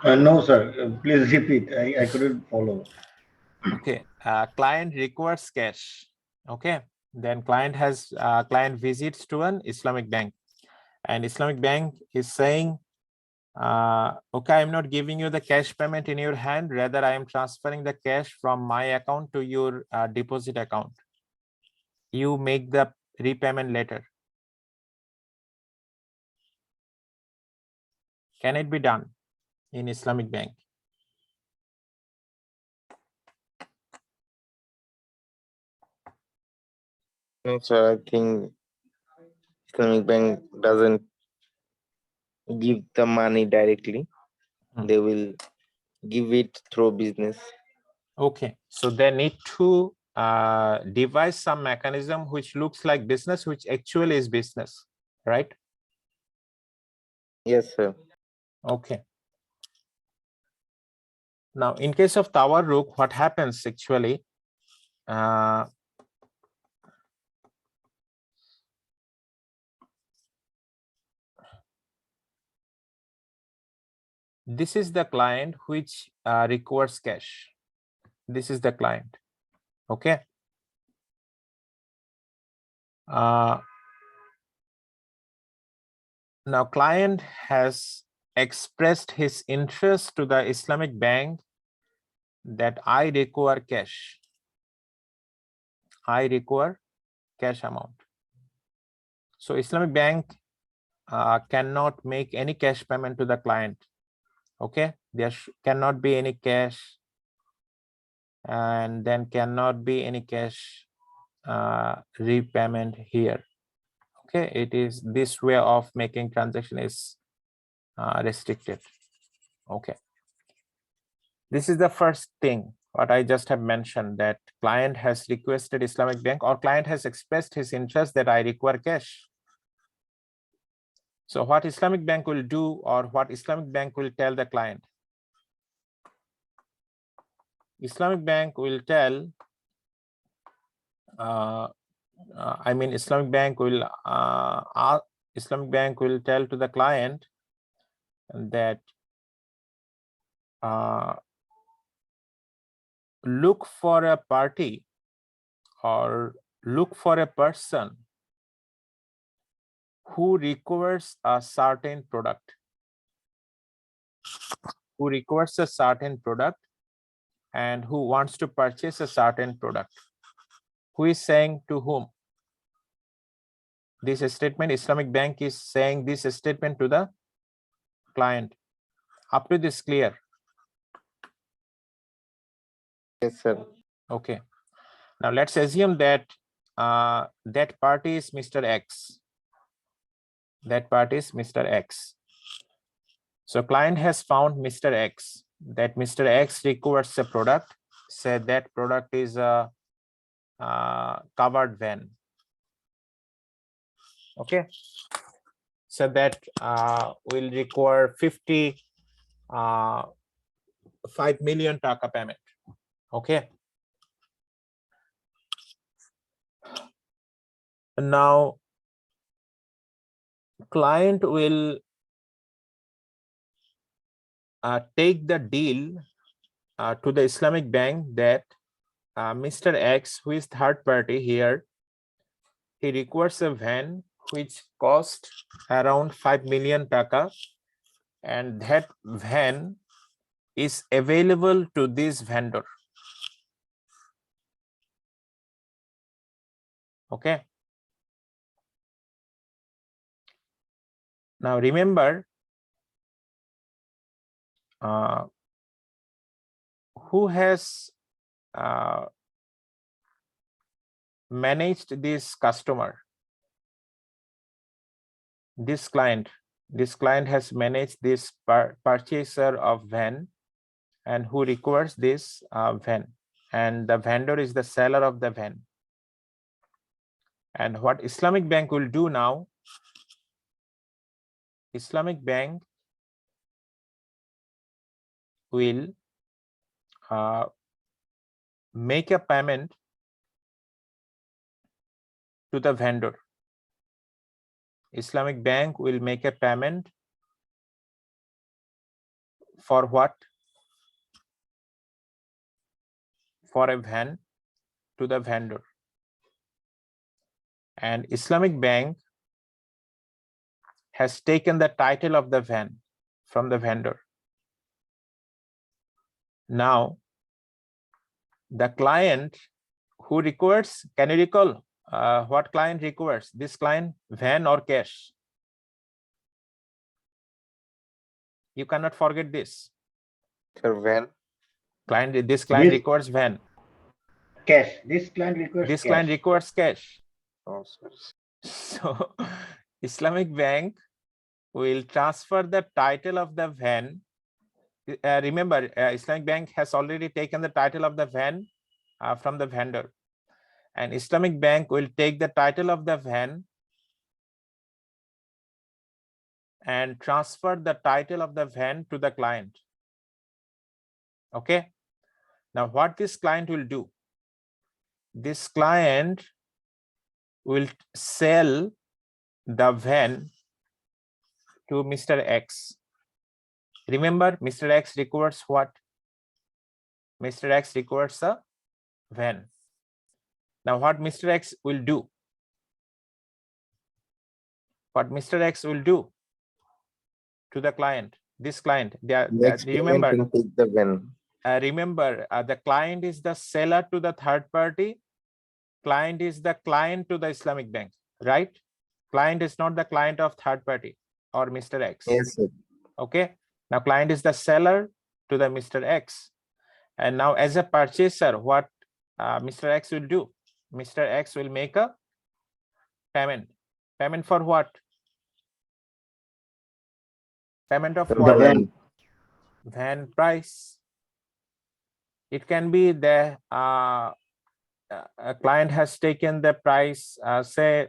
No, sir. Please repeat. I couldn't follow. Okay, client requires cash. Okay, then client visits to an Islamic bank, and Islamic bank is saying, okay, I'm not giving you the cash payment in your hand, rather I am transferring the cash from my account to your deposit account. You make the repayment later. Can it be done in Islamic bank? No, sir. I think Islamic Bank doesn't give the money directly. They will give it through business. Okay, so they need to devise some mechanism which looks like business, which actually is business, right? Yes, sir. Okay. Now, in case of Tawarruk, what happens actually? This is the client which requires cash. This is the client. Okay. Now, client has expressed his interest to the Islamic bank that I require cash. I require cash amount. So Islamic Bank cannot make any cash payment to the client. Okay, there cannot be any cash, and then cannot be any cash repayment here. Okay, it is this way of making transaction is restricted. Okay, this is the first thing what I just have mentioned, that client has requested Islamic Bank, or client has expressed his interest that I require cash. So what Islamic Bank will do, or what Islamic Bank will tell the client? Islamic Bank will tell, Islamic Bank will tell to the client that look for a party or look for a person who requires a certain product, and who wants to purchase a certain product. Who is saying to whom? This statement, Islamic Bank is saying this statement to the client. Up to this clear? Yes, sir. Okay. Now let's assume that that party is Mr. X. That party is Mr. X. So client has found Mr. X, that Mr. X requires a product. Say that product is a covered van. Okay. So that will require 5 million taka payment. Okay. Now client will take the deal to the Islamic Bank that Mr. X, who is third party here, he requires a van which cost around 5 million taka, and that van is available to this vendor. Okay. Now remember, who has managed this customer? This client. This client has managed this purchaser of van, and who requires this van, and the vendor is the seller of the van. And what Islamic Bank will do now, Islamic Bank will make a payment to the vendor. Islamic Bank will make a payment for what? For a van to the vendor. And Islamic Bank has taken the title of the van from the vendor. Now, the client who requires, can you recall what client requires? This client, van or cash? You cannot forget this. Sir, van. This client requires van. Cash. This client requires This cash. client requires cash. Oh, sorry. So Islamic Bank will transfer the title of the van. Remember, Islamic Bank has already taken the title of the van from the vendor, and Islamic Bank will take the title of the van and transfer the title of the van to the client. Okay. Now what this client will do? This client will sell the van to Mr. X. Remember, Mr. X requires what? Mr. X requires a van. Now what Mr. X will do? What Mr. X will do to the client, this client, remember, take the van. remember, the client is the seller to the third party, client is the client to the Islamic bank, right? Client is not the client of third party or Mr. X. Yes, sir. Okay. Now client is the seller to the Mr. X. And now as a purchaser, what Mr. X will do? Mr. X will make a payment. Payment for what? Payment of The what? van. Van price. It can be the a client has taken the price, say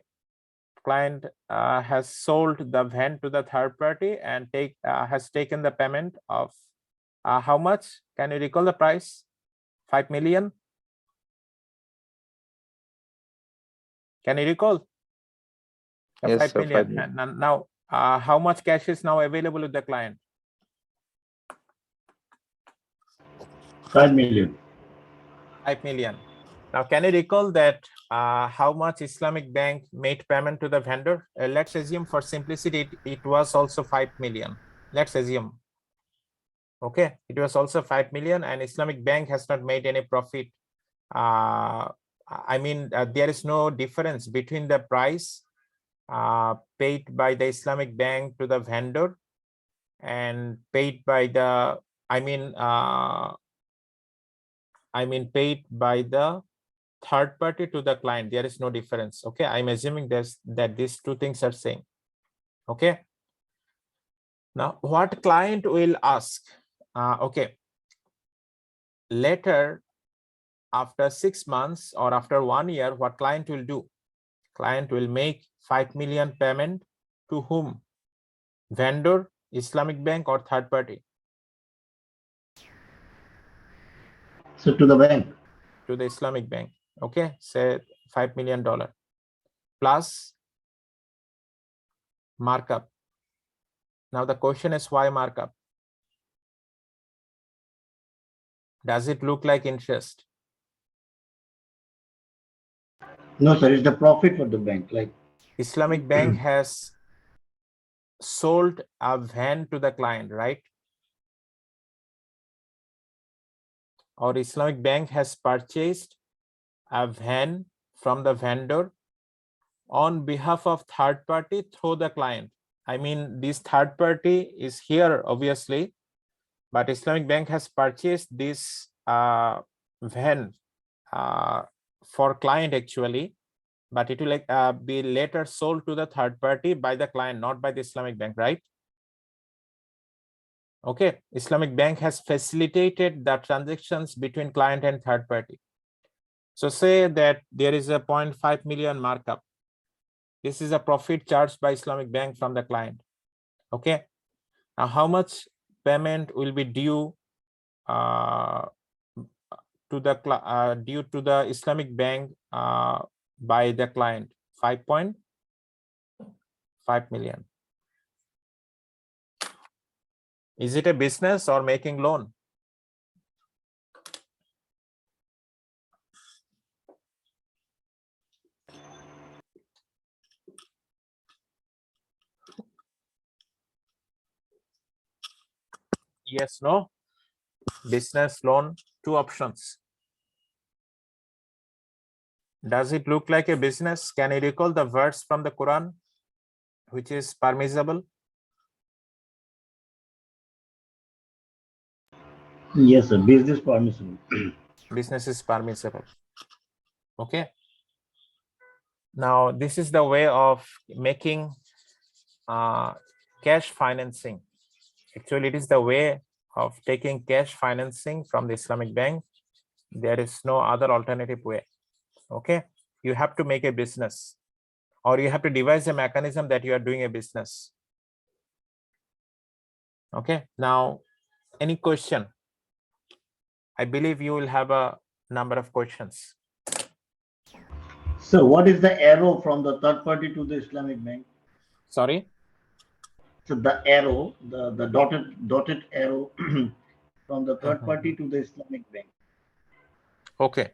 client has sold the van to the third party and has taken the payment of how much? Can you recall the price? 5 million. Can you recall? Yes, 5 sir, million. 5 million. And now how much cash is now available with the client? 5 million. 5 million. Now, can you recall that how much Islamic bank made payment to the vendor? Let's assume for simplicity, it was also 5 million. Let's assume. Okay, it was also 5 million and Islamic bank has not made any profit. I mean, there is no difference between the price paid by the Islamic bank to the vendor and paid by the, paid by the third party to the client. There is no difference. Okay, I'm assuming that these two things are same. Okay. Now, what client will ask? Okay. Later, after 6 months or after 1 year, what client will do? Client will make 5 million payment to whom? Vendor, Islamic bank, or third party? So to the bank. To the Islamic bank. Okay, say $5 million plus markup. Now the question is, why markup? Does it look like interest? No, sir, it's the profit for the bank. Like Islamic bank has sold a van to the client, right? Or Islamic bank has purchased a van from the vendor on behalf of third party through the client. I mean, this third party is here, obviously, but Islamic bank has purchased this van for client actually, but it will be later sold to the third party by the client, not by the Islamic bank, right? Okay, Islamic bank has facilitated the transactions between client and third party. So say that there is a 0.5 million markup. This is a profit charged by Islamic bank from the client. Okay, now how much payment will be due to the Islamic bank by the client? 5.5 million. Is it a business or making loan? Yes, no? Business loan, two options. Does it look like a business? Can you recall the verse from the Quran which is permissible? yes, sir, business permissible. Business is permissible. Okay. Now, this is the way of making cash financing. Actually, it is the way of taking cash financing from the Islamic bank. There is no other alternative way. Okay. You have to make a business, or you have to devise a mechanism that you are doing a business. Okay. Now, any question? I believe you will have a number of questions. So what is the arrow from the third party to the Islamic bank? Sorry? So the arrow, the dotted arrow from the third party to the Islamic bank. Okay.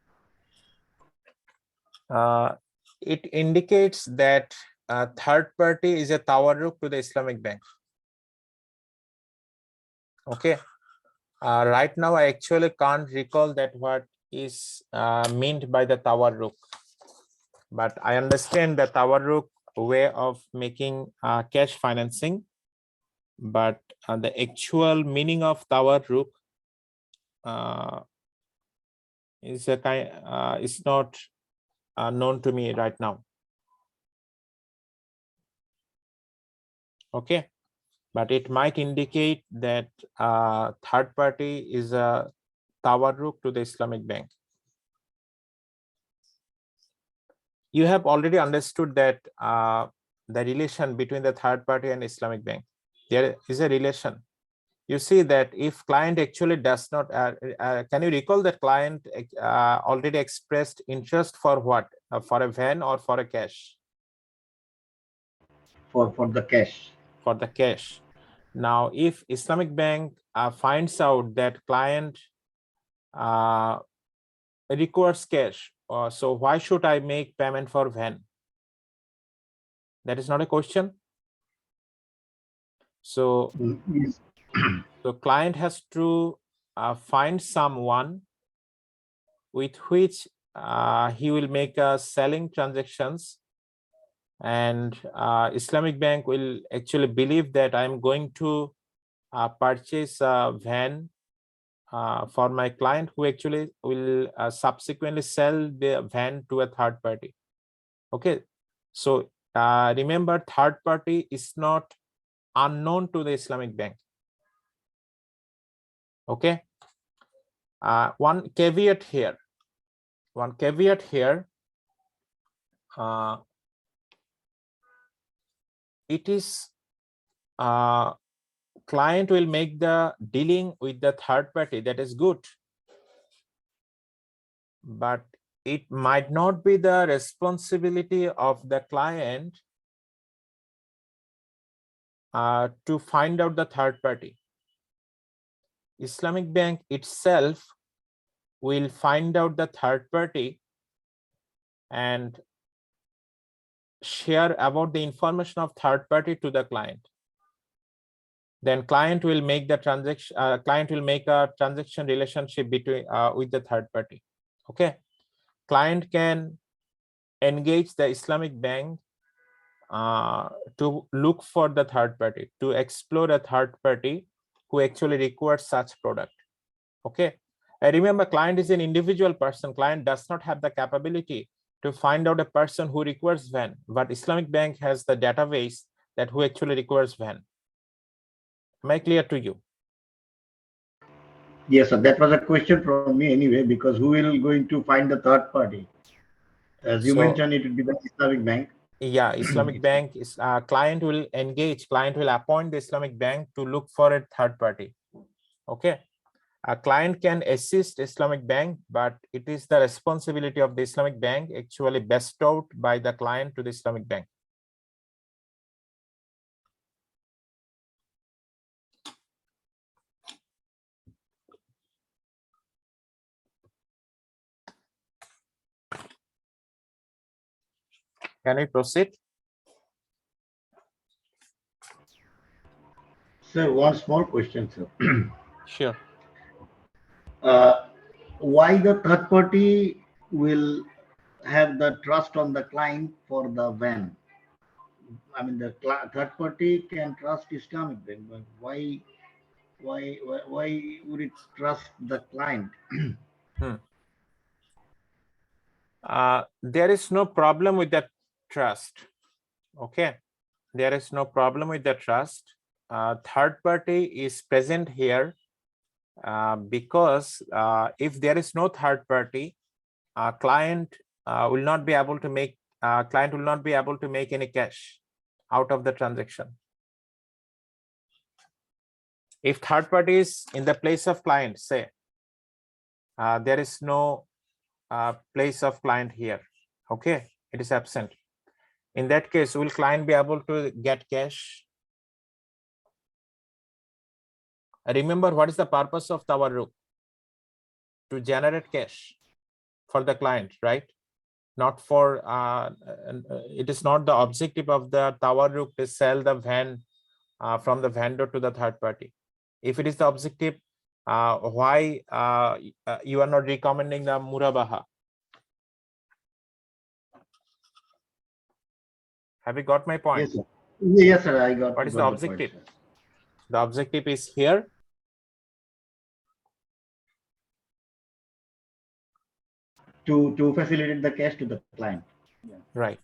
It indicates that a third party is a tawarruk to the Islamic bank. Okay. Right now, I actually can't recall that what is meant by the tawarruk. but I understand the tawarruk way of making cash financing, but the actual meaning of tawarruk is a kind is not known to me right now. Okay, but it might indicate that third party is a tawarruk to the Islamic bank. You have already understood that the relation between the third party and Islamic bank. There is a relation. You see that if client actually does not, can you recall that client already expressed interest for what? For a van or for a cash? For the cash. For the cash. Now, if Islamic bank finds out that client requires cash, so why should I make payment for van? That is not a question. So, Yes. so client has to find someone with which he will make selling transactions, and Islamic bank will actually believe that I'm going to purchase a van for my client, who actually will subsequently sell the van to a third party. Okay, so remember, third party is not unknown to the Islamic bank. Okay, one caveat here. It is client will make the dealing with the third party, that is good, but it might not be the responsibility of the client to find out the third party. Islamic bank itself will find out the third party and share about the information of third party to the client. Then client will make the transaction. Client will make a transaction relationship between with the third party. Okay, client can engage the Islamic bank to look for the third party, to explore a third party who actually requires such product. Okay, remember, client is an individual person. Client does not have the capability to find out a person who requires van, but Islamic bank has the database that who actually requires van. Am I clear to you? Yes, sir. That was a question from me anyway, because who will going to find the third party? As you mentioned, it would be the Islamic bank. Yeah, Islamic bank is client will appoint the Islamic bank to look for a third party. Okay, a client can assist Islamic bank, but it is the responsibility of the Islamic bank actually bestowed by the client to the Islamic bank. Can we proceed? Sir, one small question, sir. Sure. Why the third party will have the trust on the client for the van? I mean, the third party can trust Islamic bank, but why would it trust the client? There is no problem with that trust. Okay, there is no problem with the trust. Third party is present here because if there is no third party, client will not be able to make any cash out of the transaction. If third party is in the place of client, say there is no place of client here. Okay, it is absent. In that case, will client be able to get cash? Remember, what is the purpose of tawarruk? To generate cash for the client, right? Not for it is not the objective of the tawarruk to sell the van from the vendor to the third party. If it is the objective, why you are not recommending the murabahah? Have you got my point? Yes, sir. Yes, sir. I got. What is got the point, objective? sir. The objective is here. To facilitate the cash to the client. Yeah. Right.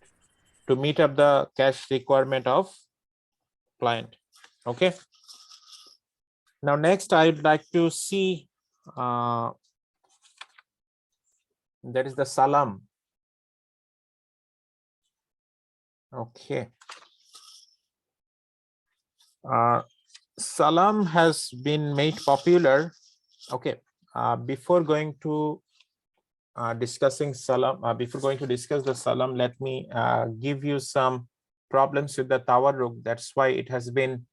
To meet up the cash requirement of client. Okay. Now, next, I'd like to see that is the Salam. Okay. Salam has been made popular. Okay. Before going to discussing Salam, before going to discuss the Salam, let me give you some problems with the Tawarruk. That's why it has been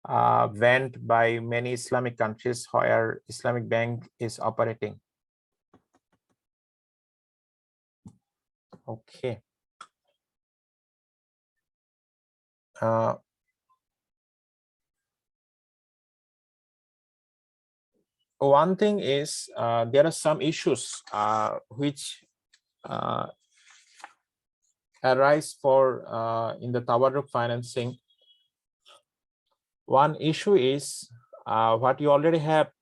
banned by many Islamic countries where Islamic Bank is operating. Okay. One thing is there are some issues which arise for in the Tawarruk financing. One issue is what you already have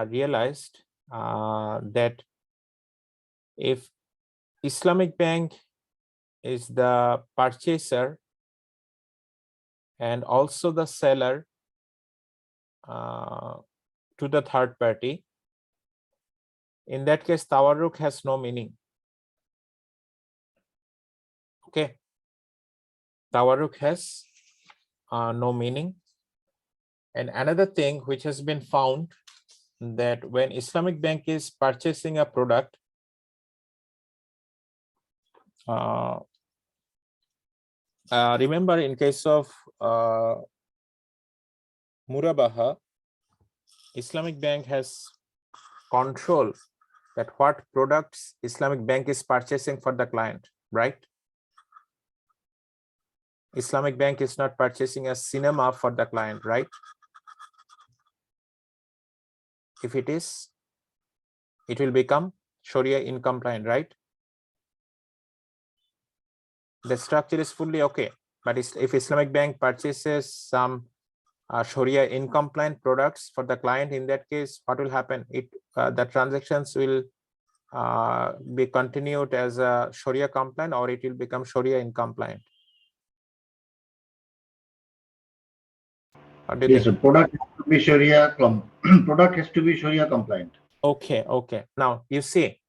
realized that if Islamic Bank is the purchaser and also the seller to the third party, in that case, Tawarruk has no meaning. Okay. Tawarruk has no meaning. And another thing which has been found that when Islamic Bank is purchasing a product, remember in case of murabahah, Islamic Bank has control that what products Islamic Bank is purchasing for the client, right? Islamic Bank is not purchasing a cinema for the client, right? If it is, it will become Sharia incompliant, right? The structure is fully okay. But if Islamic Bank purchases some Sharia incompliant products for the client, in that case, what will happen? The transactions will be continued as a Sharia compliant, or it will become Sharia incompliant. What do you Yes, think? sir. Product has to be Sharia product has to be Sharia compliant. Okay, okay. Now you see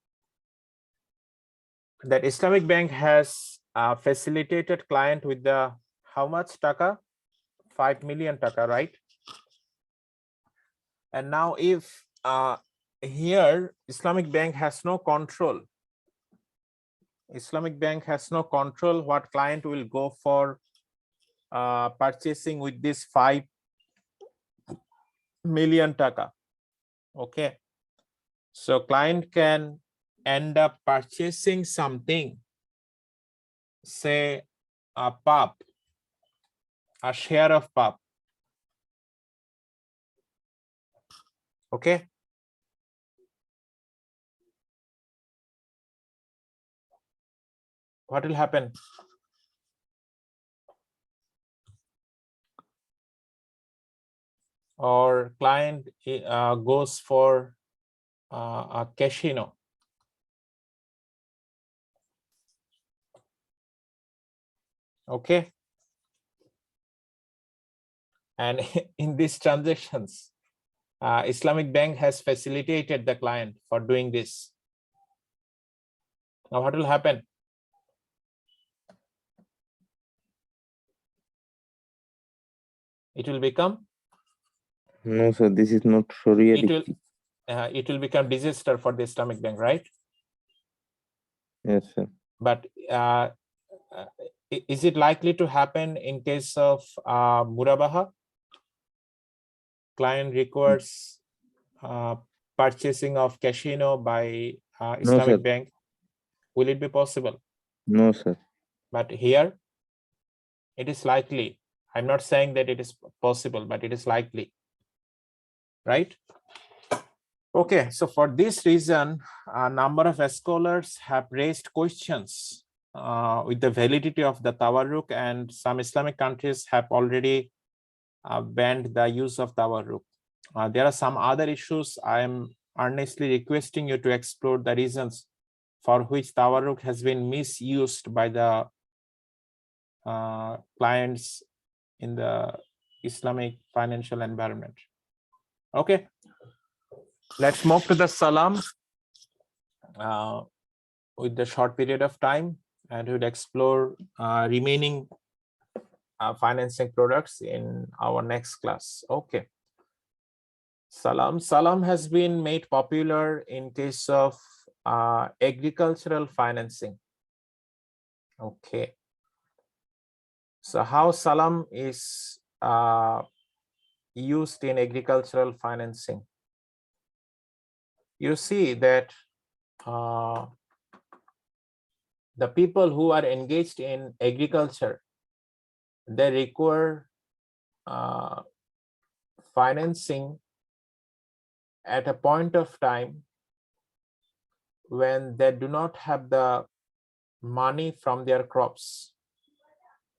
that Islamic Bank has facilitated client with the how much taka? 5 million taka, right? And now if here Islamic Bank has no control, Islamic Bank has no control what client will go for purchasing with this 5 million taka. Okay, so client can end up purchasing something, say a pub, a share of pub. Okay, what will happen? Or client goes for a casino. Okay, and in these transactions, Islamic Bank has facilitated the client for doing this. Now what will happen? It will become, No, sir, this is not Sharia dictate. it will become disaster for the Islamic Bank, right? Yes, sir. But is it likely to happen in case of murabahah? Client requires purchasing of casino by Islamic sir. Bank. Will it be possible? No, sir. But here it is likely. I'm not saying that it is possible, but it is likely, right? Okay, so for this reason, a number of scholars have raised questions with the validity of the tawarruk, and some Islamic countries have already banned the use of tawarruk. There are some other issues. I am earnestly requesting you to explore the reasons for which tawarruk has been misused by the clients in the Islamic financial environment. Okay, let's move to the Salam with the short period of time, and we'll explore remaining financing products in our next class. Okay. Salam has been made popular in case of agricultural financing. Okay. So how Salam is used in agricultural financing? You see that the people who are engaged in agriculture, they require financing at a point of time when they do not have the money from their crops,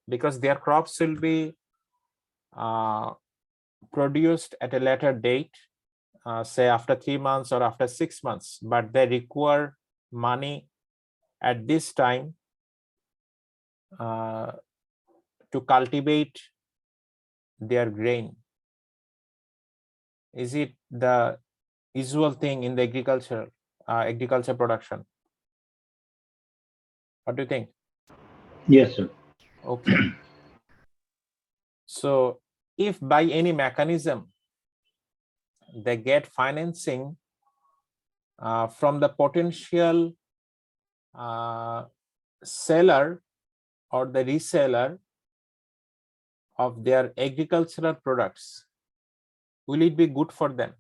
because their crops will be produced at a later date, say after 3 months or after 6 months, but they require money at this time to cultivate their grain. Is it the usual thing in the agriculture production? What do you think? Yes, sir. Okay. So if by any mechanism they get financing from the potential seller or the reseller of their agricultural products, will it be good for them?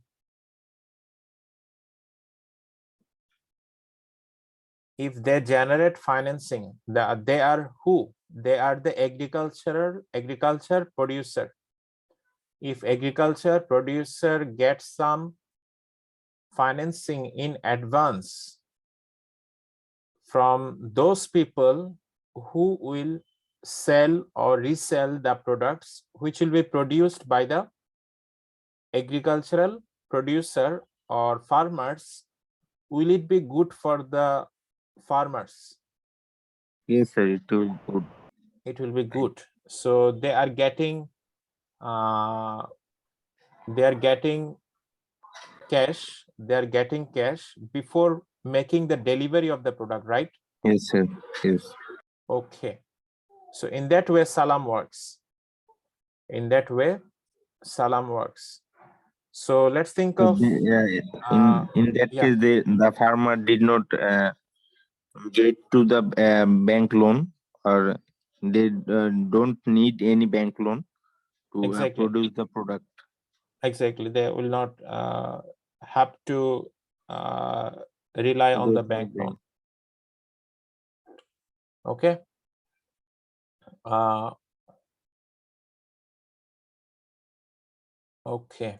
If they generate financing, they are who? They are the agriculture producer. If agriculture producer gets some financing in advance from those people who will sell or resell the products which will be produced by the agricultural producer or farmers, will it be good for the farmers? Yes, sir. It will be good. It will be good. So they are getting cash. They are getting cash before making the delivery of the product, right? Yes, sir. Yes. Okay. So in that way, Salam works. In that way, Salam works. So let's think of In that yeah, case, the farmer did not get to the bank loan, or they don't need any bank loan to exactly. produce the product. Exactly. They will not have to rely on Go the to the bank bank. loan. Okay. Okay.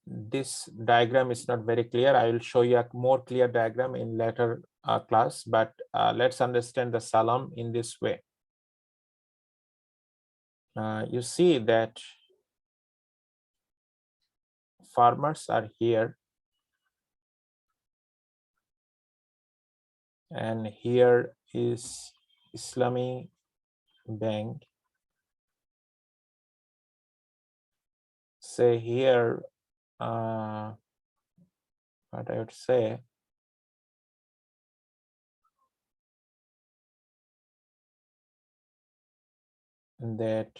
This diagram is not very clear. I will show you a more clear diagram in later class, but let's understand the Salam in this way. You see that farmers are here, and here is Islamic Bank. Say here, what I would say, that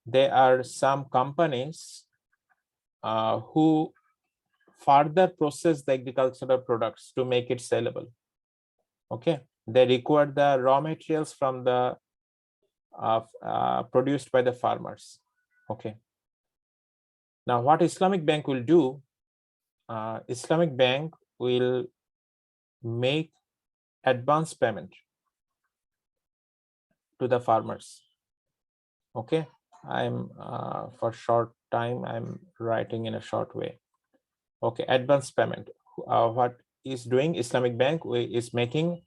there are some companies who further process the agricultural products to make it sellable. Okay, they require the raw materials from the produced by the farmers. Okay, now what Islamic Bank will do, Islamic Bank will make advance payment to the farmers. Okay, I'm for short time I'm writing in a short way. Okay, advance payment. What is doing Islamic Bank is making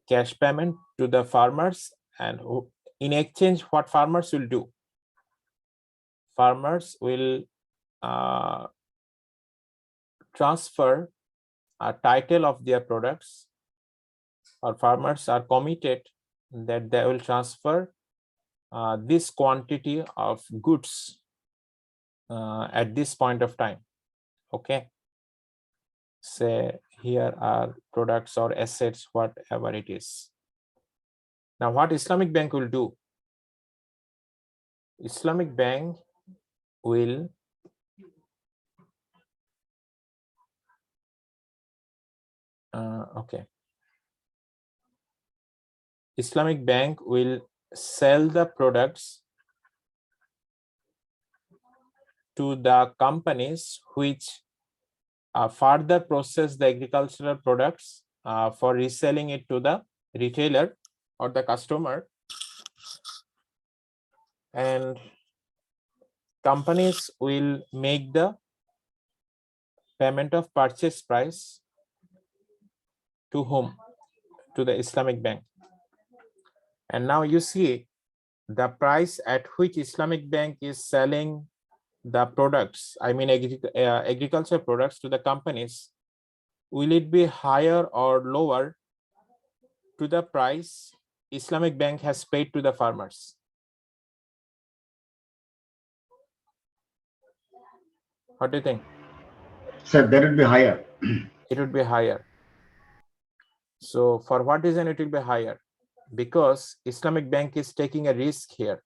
cash payment to the farmers, and in exchange, what farmers will do? Farmers will transfer a title of their products, or farmers are committed that they will transfer this quantity of goods at this point of time. Okay, say here are products or assets, whatever it is. Now what Islamic Bank will do? Islamic Bank will Islamic Bank will sell the products to the companies which further process the agricultural products for reselling it to the retailer or the customer, and companies will make the payment of purchase price to whom? To the Islamic Bank. And now you see the price at which Islamic Bank is selling the products, I mean agriculture products to the companies, will it be higher or lower to the price Islamic Bank has paid to the farmers? What do you think? Sir, that would be higher. It would be higher. So for what reason it will be higher? Because Islamic Bank is taking a risk here.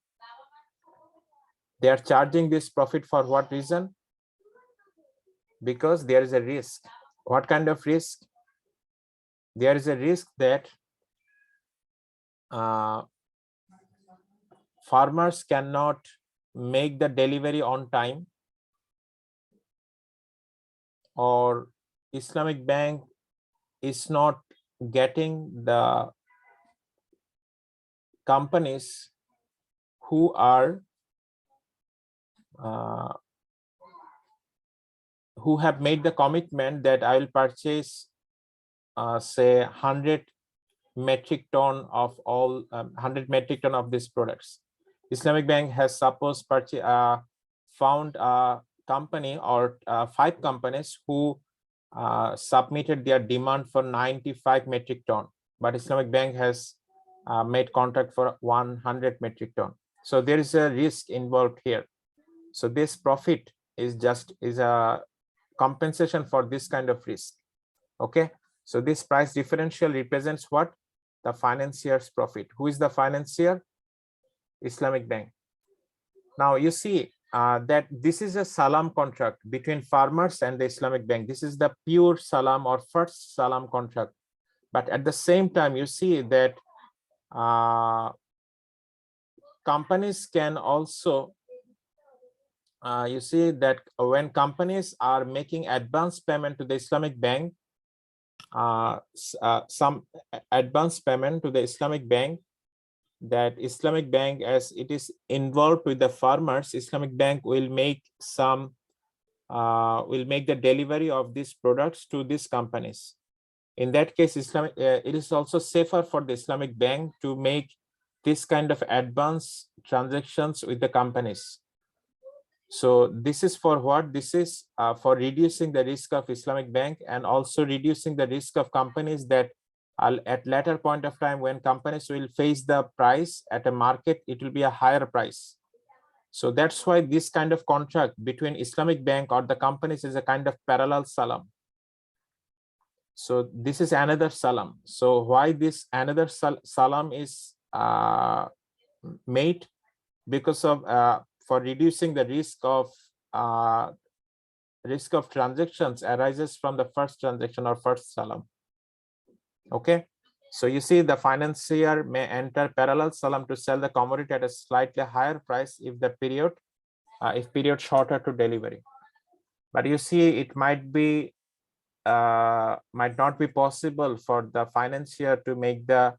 They are charging this profit for what reason? Because there is a risk. What kind of risk? There is a risk that farmers cannot make the delivery on time, or Islamic Bank is not getting the companies who are who have made the commitment that I will purchase say 100 metric ton of all 100 metric ton of these products. Islamic Bank has suppose found a company or 5 companies who submitted their demand for 95 metric ton, but Islamic Bank has made contract for 100 metric ton. So there is a risk involved here. So this profit is a compensation for this kind of risk. Okay, so this price differential represents what? The financier's profit. Who is the financier? Islamic Bank. Now you see that this is a Salam contract between farmers and the Islamic Bank. This is the pure Salam or first Salam contract. But at the same time, you see that companies can also, you see that when companies are making advance payment to the Islamic Bank, some advance payment to the Islamic Bank, that Islamic Bank, as it is involved with the farmers, Islamic Bank will make some will make the delivery of these products to these companies. In that case, it is also safer for the Islamic Bank to make this kind of advance transactions with the companies. So this is for what? This is for reducing the risk of Islamic Bank, and also reducing the risk of companies that at later point of time, when companies will face the price at a market, it will be a higher price. So that's why this kind of contract between Islamic Bank or the companies is a kind of parallel Salam. So this is another Salam. So why this another Salam is made? Because of for reducing the risk of transactions arises from the first transaction or first Salam. Okay, so you see the financier may enter parallel Salam to sell the commodity at a slightly higher price if the period shorter to delivery. But you see, it might not be possible for the financier to make the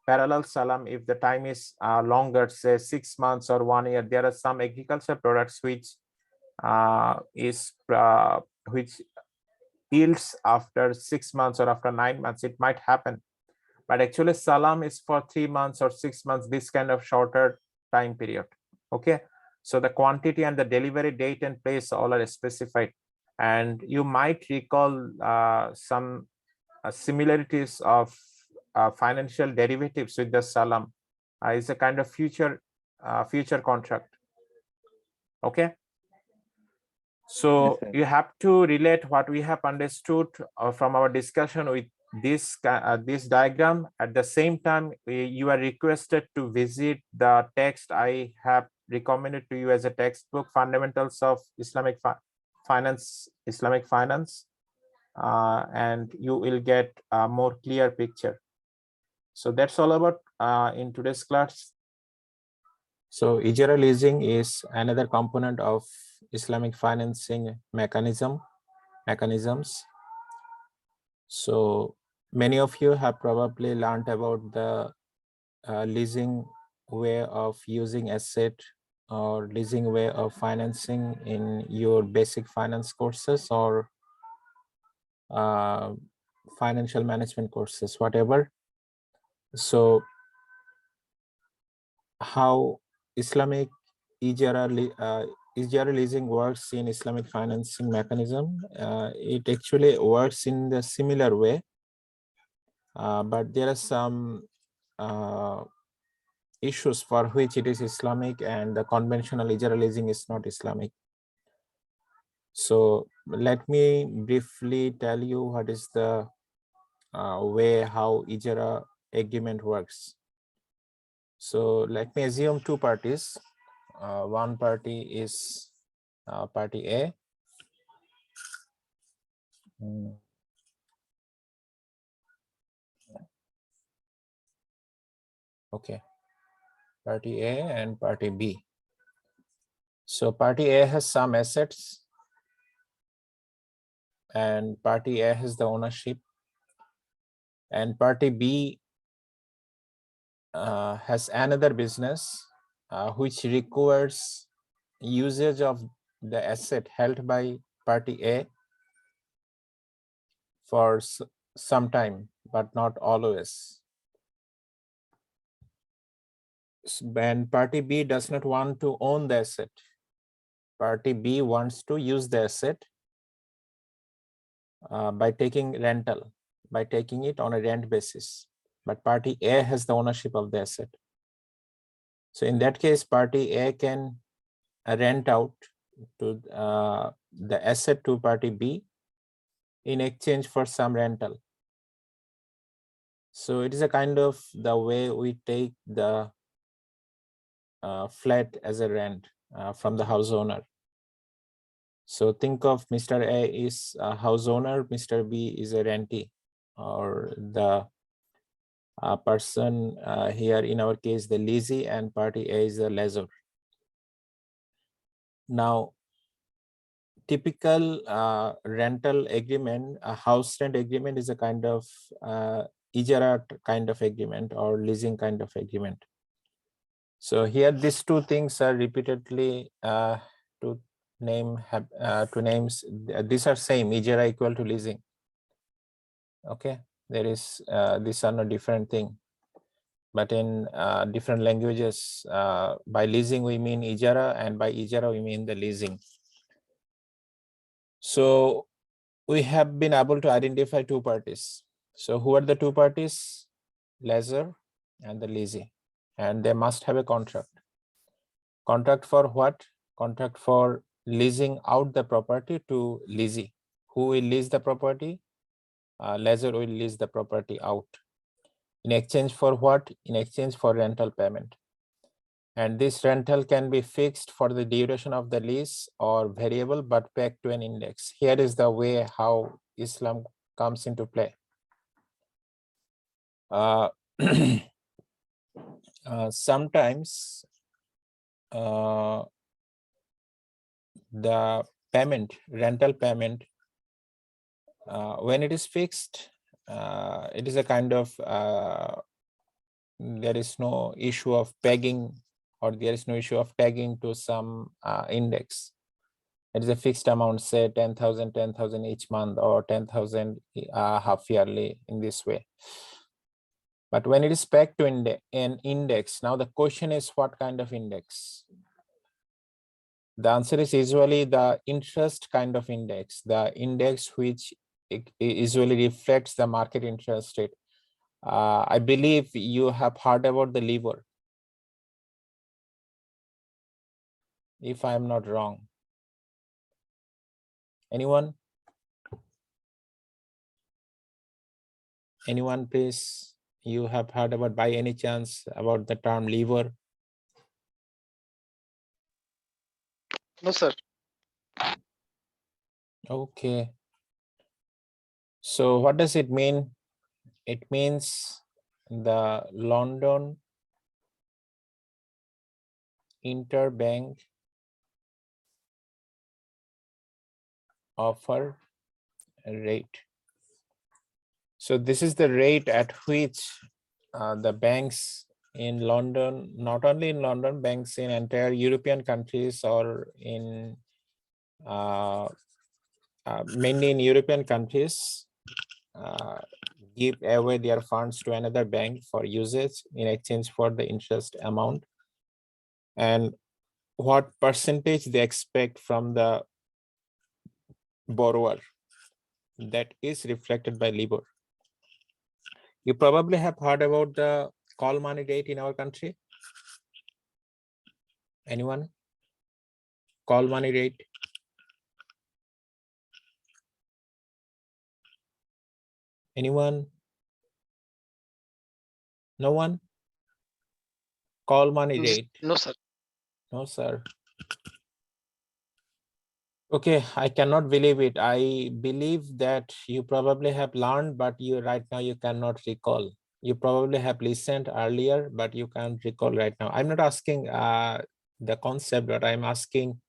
parallel Salam if the time is longer, say 6 months or 1 year. There are some agriculture products which yields after 6 months or after 9 months, it might happen. But actually Salam is for 3 months or 6 months, this kind of shorter time period. Okay, so the quantity and the delivery date and place all are specified. And you might recall some similarities of financial derivatives with the Salam. Is a kind of future contract. Okay, so Yes, sir. you have to relate what we have understood from our discussion with this diagram. At the same time, you are requested to visit the text I have recommended to you as a textbook, Fundamentals of Islamic Finance, and you will get a more clear picture. So that's all about in today's class. So ijara leasing is another component of Islamic financing mechanisms. So many of you have probably learned about the leasing way of using asset or leasing way of financing in your basic finance courses or financial management courses, whatever. So how Islamic ijara leasing works in Islamic financing mechanism, it actually works in the similar way, but there are some issues for which it is Islamic and the conventional ijara leasing is not Islamic. So let me briefly tell you what is the way how ijara agreement works. So let me assume two parties. One party is party A. Okay, party A and party B. So party A has some assets and party A has the ownership, and party B has another business which requires usage of the asset held by party A for some time, but not always. And party B does not want to own the asset. Party B wants to use the asset by taking rental, by taking it on a rent basis. But party A has the ownership of the asset. So in that case, party A can rent out to the asset to party B in exchange for some rental. So it is a kind of the way we take the flat as a rent from the house owner. So think of Mr. A is a house owner, Mr. B is a rentee, or the person here in our case, the leasee, and party A is the lessor. Now, typical rental agreement, a house rent agreement is a kind of ijara kind of agreement or leasing kind of agreement. So here these two things are repeatedly to names. These are same, ijara equal to leasing. Okay, there is these are not different thing, but in different languages, by leasing we mean ijara, and by ijara we mean the leasing. So we have been able to identify two parties. So who are the two parties? Lessor and the leasee, and they must have a contract. Contract for what? Contract for leasing out the property to leasee. Who will lease the property? Lessor will lease the property out. In exchange for what? In exchange for rental payment. And this rental can be fixed for the duration of the lease or variable but pegged to an index. Here is the way how Islam comes into play. Sometimes the payment, rental payment, when it is fixed, it is a kind of, there is no issue of pegging, or there is no issue of tagging to some index. It is a fixed amount, say 10,000, 10,000 each month, or 10,000 half yearly in this way. But when it is pegged to an index, now the question is what kind of index? The answer is usually the interest kind of index, the index which usually reflects the market interest rate. I believe you have heard about the LIBOR, if I am not wrong. Anyone? Anyone, please? You have heard about, by any chance, about the term LIBOR? No, sir. Okay. So what does it mean? It means the London interbank offer rate. So this is the rate at which the banks in London, not only in London, banks in entire European countries, or in mainly in European countries, give away their funds to another bank for usage in exchange for the interest amount, and what percentage they expect from the borrower. That is reflected by LIBOR. You probably have heard about the call money rate in our country. Anyone? Call money rate. Anyone? No one? Call money rate. No, sir. No, sir. Okay, I cannot believe it. I believe that you probably have learned, but you right now you cannot recall. You probably have listened earlier, but you can't recall right now. I'm not asking the concept, but I'm asking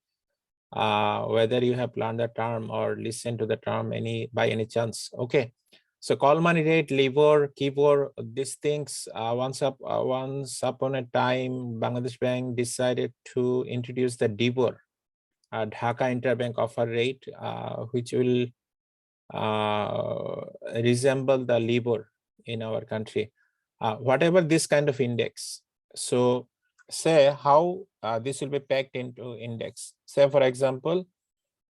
whether you have learned the term or listened to the term by any chance. Okay. So call money rate, LIBOR, KIBOR, these things, once upon a time, Bangladesh Bank decided to introduce the DIBOR, Dhaka Interbank Offer Rate, which will resemble the LIBOR in our country. Whatever this kind of index. So say how this will be packed into index. Say for example,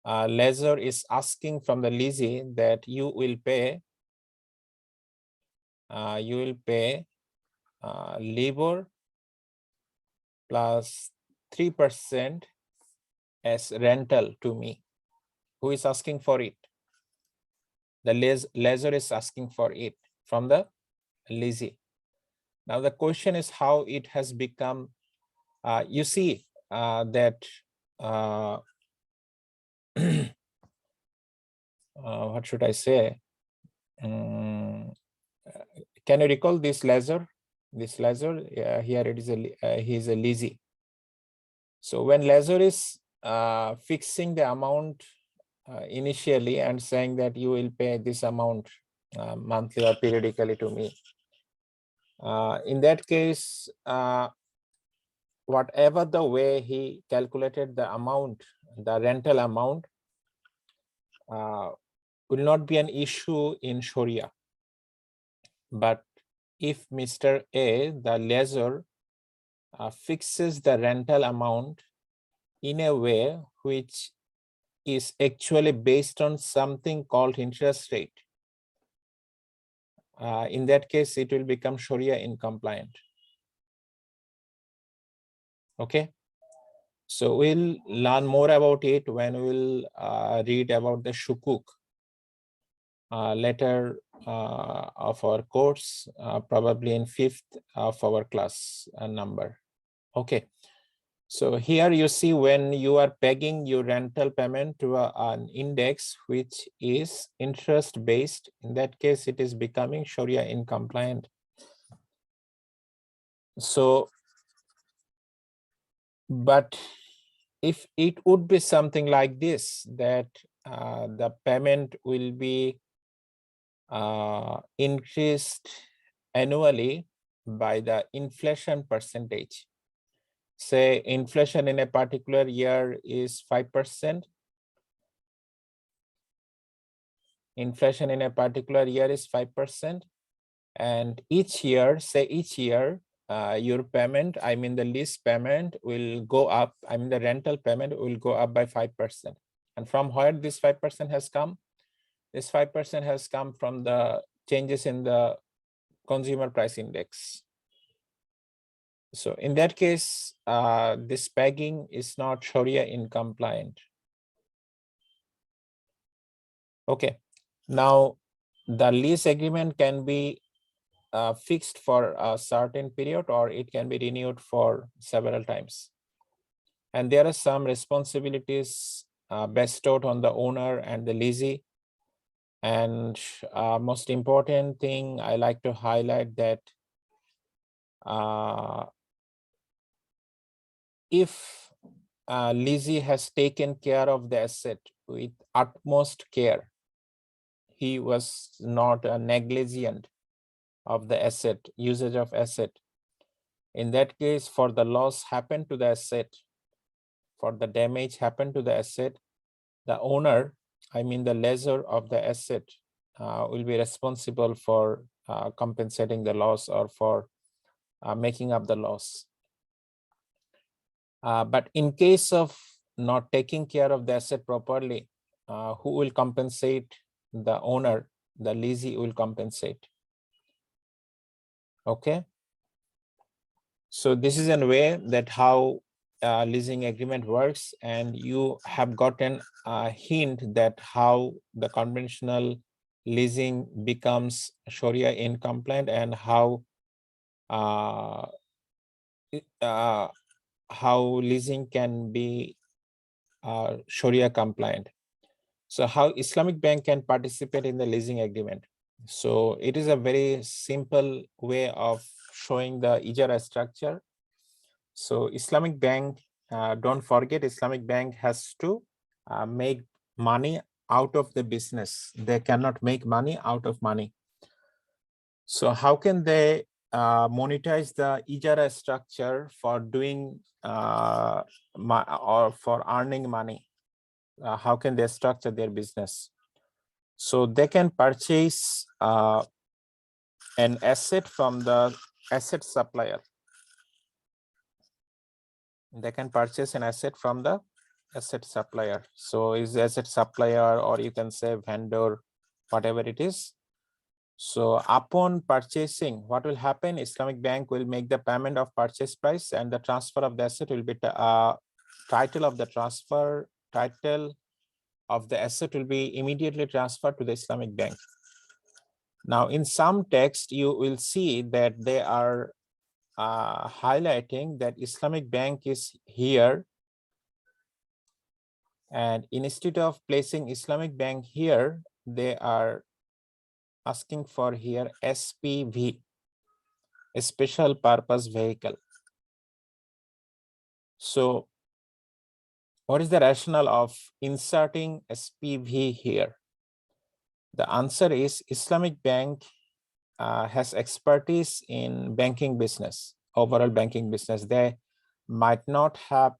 lessor is asking from the lessee that you will pay LIBOR plus 3% as rental to me. Who is asking for it? The lessor is asking for it from the lessee. Now the question is how it has become. You see that what should I say? Can you recall this lessor? This lessor, here it is he is a lessee. So when lessor is fixing the amount initially and saying that you will pay this amount monthly or periodically to me, in that case, whatever the way he calculated the amount, the rental amount, will not be an issue in Sharia. But if Mr. A, the lessor, fixes the rental amount in a way which is actually based on something called interest rate, in that case, it will become Sharia incompliant. Okay. So we'll learn more about it when we'll read about the shukuk later of our course, probably in 5th of our class number. Okay. So here you see when you are pegging your rental payment to an index which is interest based, in that case, it is becoming Sharia incompliant. So, but if it would be something like this, that the payment will be increased annually by the inflation percentage. Say inflation in a particular year is 5%, inflation in a particular year is 5%, and each year, say each year, your payment, I mean the lease payment will go up, I mean the rental payment will go up by 5%. And from where this 5% has come? This 5% has come from the changes in the consumer price index. So in that case, this pegging is not Sharia in compliant. Okay, now the lease agreement can be fixed for a certain period, or it can be renewed for several times. And there are some responsibilities bestowed on the owner and the leasee. And most important thing I like to highlight that if leasee has taken care of the asset with utmost care, he was not negligent of the asset, usage of asset. In that case, for the loss happened to the asset, for the damage happened to the asset, the owner, I mean the lessor of the asset, will be responsible for compensating the loss or for making up the loss. But in case of not taking care of the asset properly, who will compensate? The owner, the leasee will compensate. Okay. So this is a way that how leasing agreement works, and you have gotten a hint that how the conventional leasing becomes Sharia in compliant, and how leasing can be Sharia compliant. So how Islamic Bank can participate in the leasing agreement? So it is a very simple way of showing the ijara structure. So Islamic Bank, don't forget, Islamic Bank has to make money out of the business. They cannot make money out of money. So how can they monetize the ijara structure for doing or for earning money? How can they structure their business? So they can purchase an asset from the asset supplier. They can purchase an asset from the asset supplier. So is asset supplier, or you can say vendor, whatever it is. So upon purchasing, what will happen? Islamic Bank will make the payment of purchase price, and the transfer of the asset will be title of the transfer, title of the asset will be immediately transferred to the Islamic Bank. Now, in some text, you will see that they are highlighting that Islamic Bank is here, and instead of placing Islamic Bank here, they are asking for here SPV, a special purpose vehicle. So what is the rationale of inserting SPV here? The answer is Islamic Bank has expertise in banking business, overall banking business. They might not have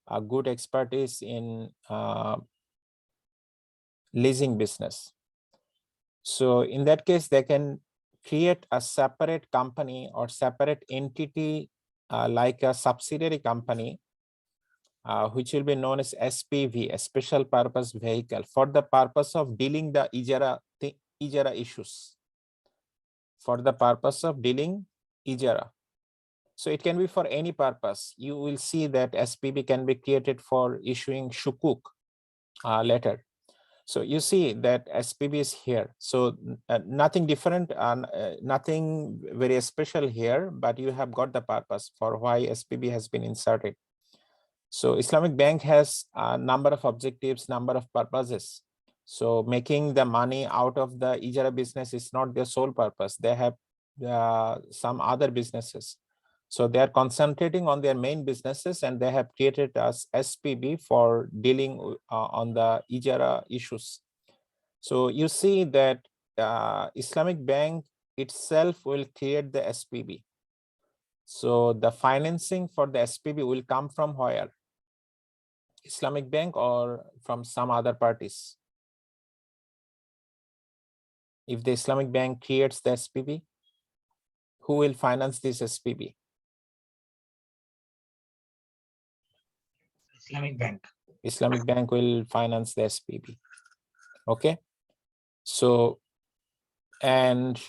a good expertise in leasing business. So in that case, they can create a separate company or separate entity like a subsidiary company, which will be known as SPV, a special purpose vehicle, for the purpose of dealing the ijara issues, for the purpose of dealing ijara. So it can be for any purpose. You will see that SPV can be created for issuing shukuk letter. So you see that SPV is here. So nothing different, nothing very special here, but you have got the purpose for why SPV has been inserted. So Islamic Bank has a number of objectives, number of purposes. So making the money out of the ijara business is not their sole purpose. They have some other businesses. So they are concentrating on their main businesses, and they have created as SPB for dealing on the ijara issues. So you see that Islamic Bank itself will create the SPB. So the financing for the SPB will come from where? Islamic Bank or from some other parties? If the Islamic bank creates the SPV, who will finance this SPV? Islamic Bank. Islamic bank will finance the SPV. Okay. So, and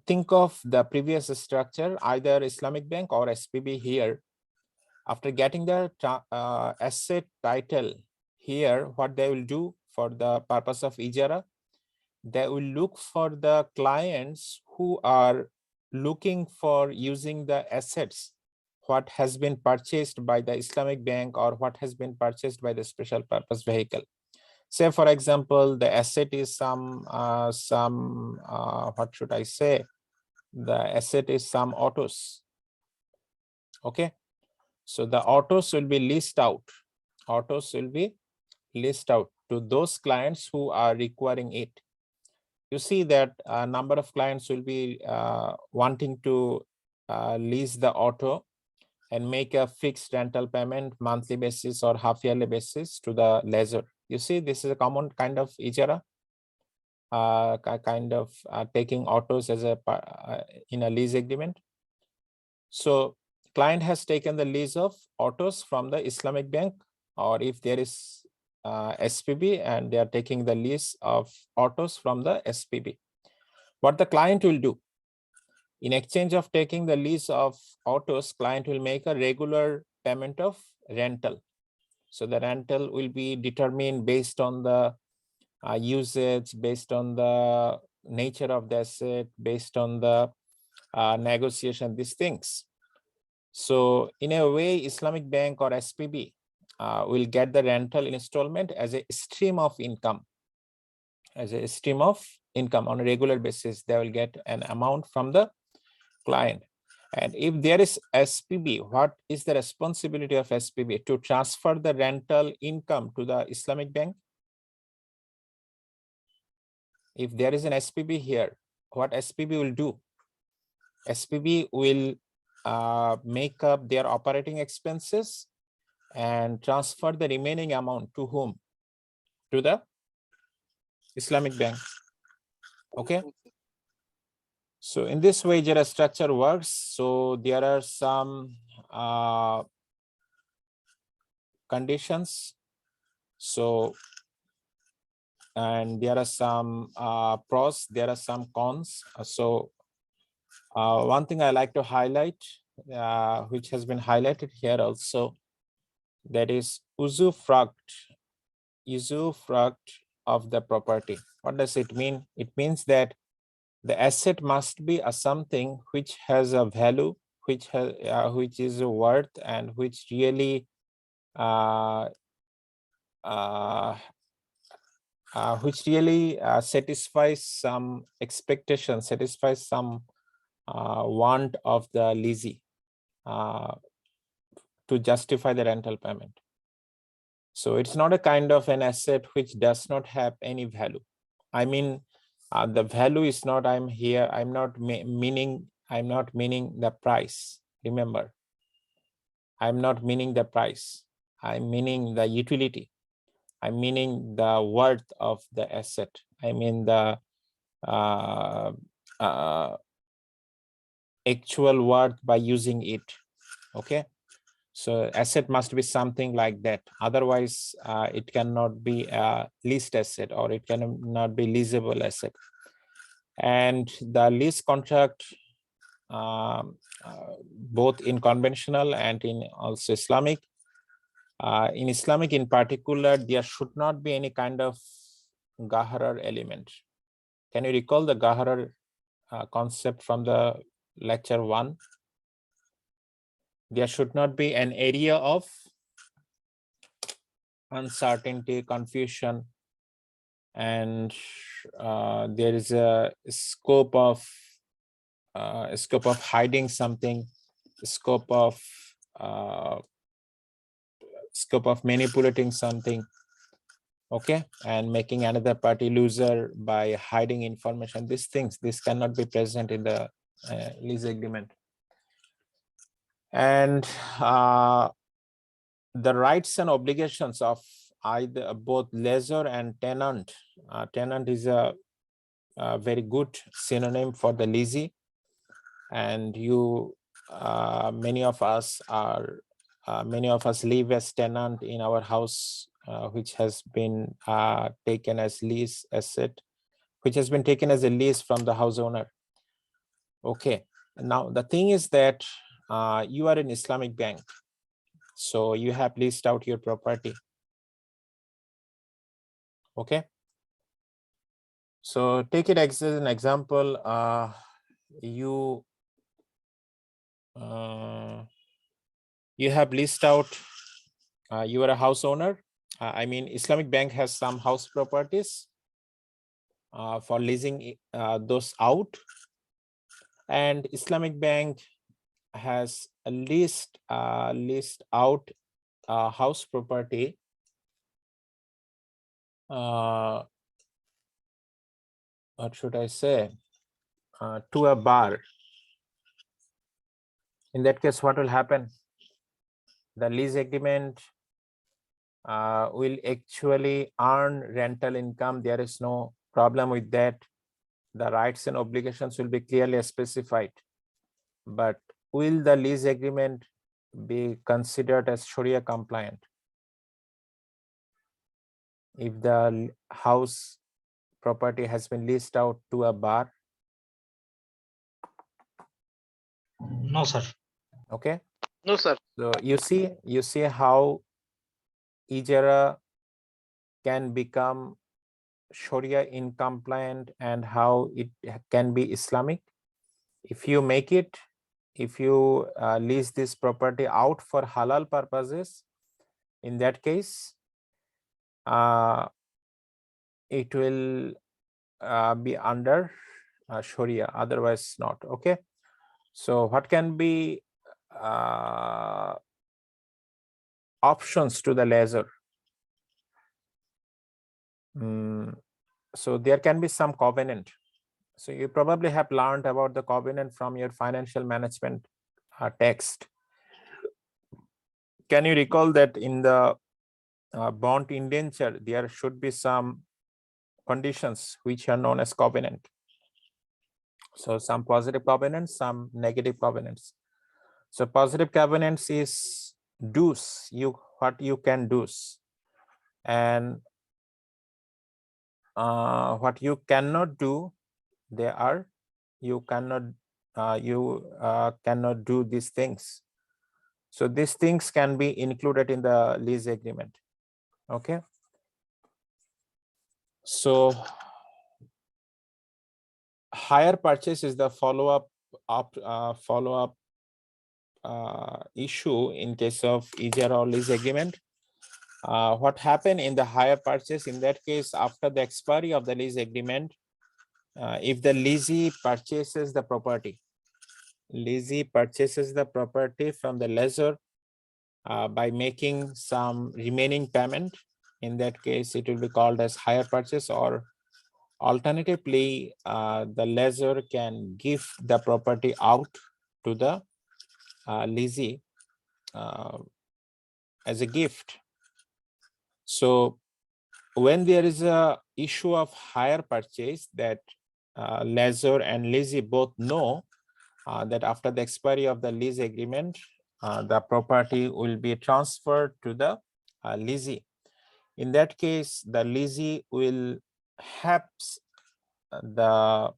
think of the previous structure, either Islamic bank or SPV here. After getting the asset title here, what they will do for the purpose of ijara, they will look for the clients who are looking for using the assets, what has been purchased by the Islamic bank or what has been purchased by the special purpose vehicle. Say, for example, the asset is what should I say? The asset is some autos. Okay. So the autos will be leased out. Autos will be leased out to those clients who are requiring it. You see that a number of clients will be wanting to lease the auto and make a fixed rental payment monthly basis or half yearly basis to the lessor. You see, this is a common kind of ijara, kind of taking autos as a in a lease agreement. So client has taken the lease of autos from the Islamic bank, or if there is SPV and they are taking the lease of autos from the SPV. What the client will do, in exchange of taking the lease of autos, client will make a regular payment of rental. So the rental will be determined based on the usage, based on the nature of the asset, based on the negotiation, these things. So in a way, Islamic bank or SPV will get the rental installment as a stream of income. As a stream of income on a regular basis, they will get an amount from the client. And if there is SPV, what is the responsibility of SPV? To transfer the rental income to the Islamic bank. If there is an SPV here, what SPV will do? SPV will make up their operating expenses and transfer the remaining amount to whom? To the Islamic bank. Okay. So in this way, ijara structure works. So there are some conditions. So, and there are some pros, there are some cons. So one thing I like to highlight, which has been highlighted here also, that is usufruct of the property. What does it mean? It means that the asset must be a something which has a value, which is a worth, and which really satisfies some expectation, satisfies some want of the leasee to justify the rental payment. So it's not a kind of an asset which does not have any value. I mean, the value is not, I'm not meaning the price. Remember, I'm not meaning the price. I'm meaning the utility. I'm meaning the worth of the asset. I mean the actual worth by using it. Okay. So asset must be something like that. Otherwise, it cannot be a leased asset, or it cannot be leasable asset. And the lease contract, both in conventional and in also Islamic, in Islamic in particular, there should not be any kind of gaharar element. Can you recall the gaharar concept from the lecture 1? There should not be an area of uncertainty, confusion, and there is a scope of hiding something, scope of manipulating something, okay, and making another party loser by hiding information. These things, this cannot be present in the lease agreement. And the rights and obligations of either both lessor and tenant. Tenant is a very good synonym for the leasee, and many of us live as tenant in our house, which has been taken as lease asset, which has been taken as a lease from the house owner. Okay, now the thing is that you are an Islamic bank, so you have leased out your property. Okay, so take it as an example. You have leased out, you are a house owner. I mean, Islamic bank has some house properties for leasing those out, and Islamic bank has leased out house property what should I say, to a bar. In that case, what will happen? The lease agreement will actually earn rental income. There is no problem with that. The rights and obligations will be clearly specified. But will the lease agreement be considered as Sharia compliant? If the house property has been leased out to a bar? No, sir. Okay. No, sir. So you see how ijara can become Sharia incompliant and how it can be Islamic. If you make it, if you lease this property out for halal purposes, in that case, it will be under Sharia, otherwise not. Okay. So what can be options to the lessor? So there can be some covenant. So you probably have learned about the covenant from your financial management text. Can you recall that in the bond indenture, there should be some conditions which are known as covenant? So some positive covenants, some negative covenants. So positive covenants is do's, what you can do, and what you cannot do, you cannot do these things. So these things can be included in the lease agreement. Okay. So hire purchase is the follow-up issue in case of ijara or lease agreement. What happened in the hire purchase? In that case, after the expiry of the lease agreement, if the leasee purchases the property, from the lessor by making some remaining payment, in that case, it will be called as hire purchase, or alternatively, the lessor can give the property out to the leasee as a gift. So when there is a issue of hire purchase, that lessor and leasee both know that after the expiry of the lease agreement, the property will be transferred to the leasee. In that case, the leasee will have the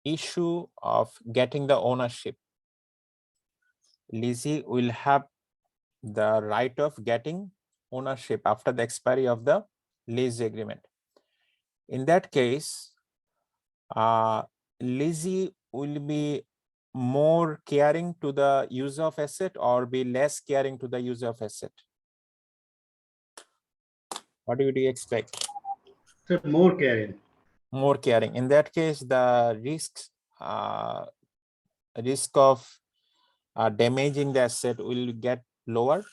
issue of getting the ownership. Leasee will have the right of getting ownership after the expiry of the lease agreement. In that case, leasee will be more caring to the use of asset or be less caring to the use of asset? What do you expect? So more caring. More caring. In that case, the risk of damaging the asset will get lower.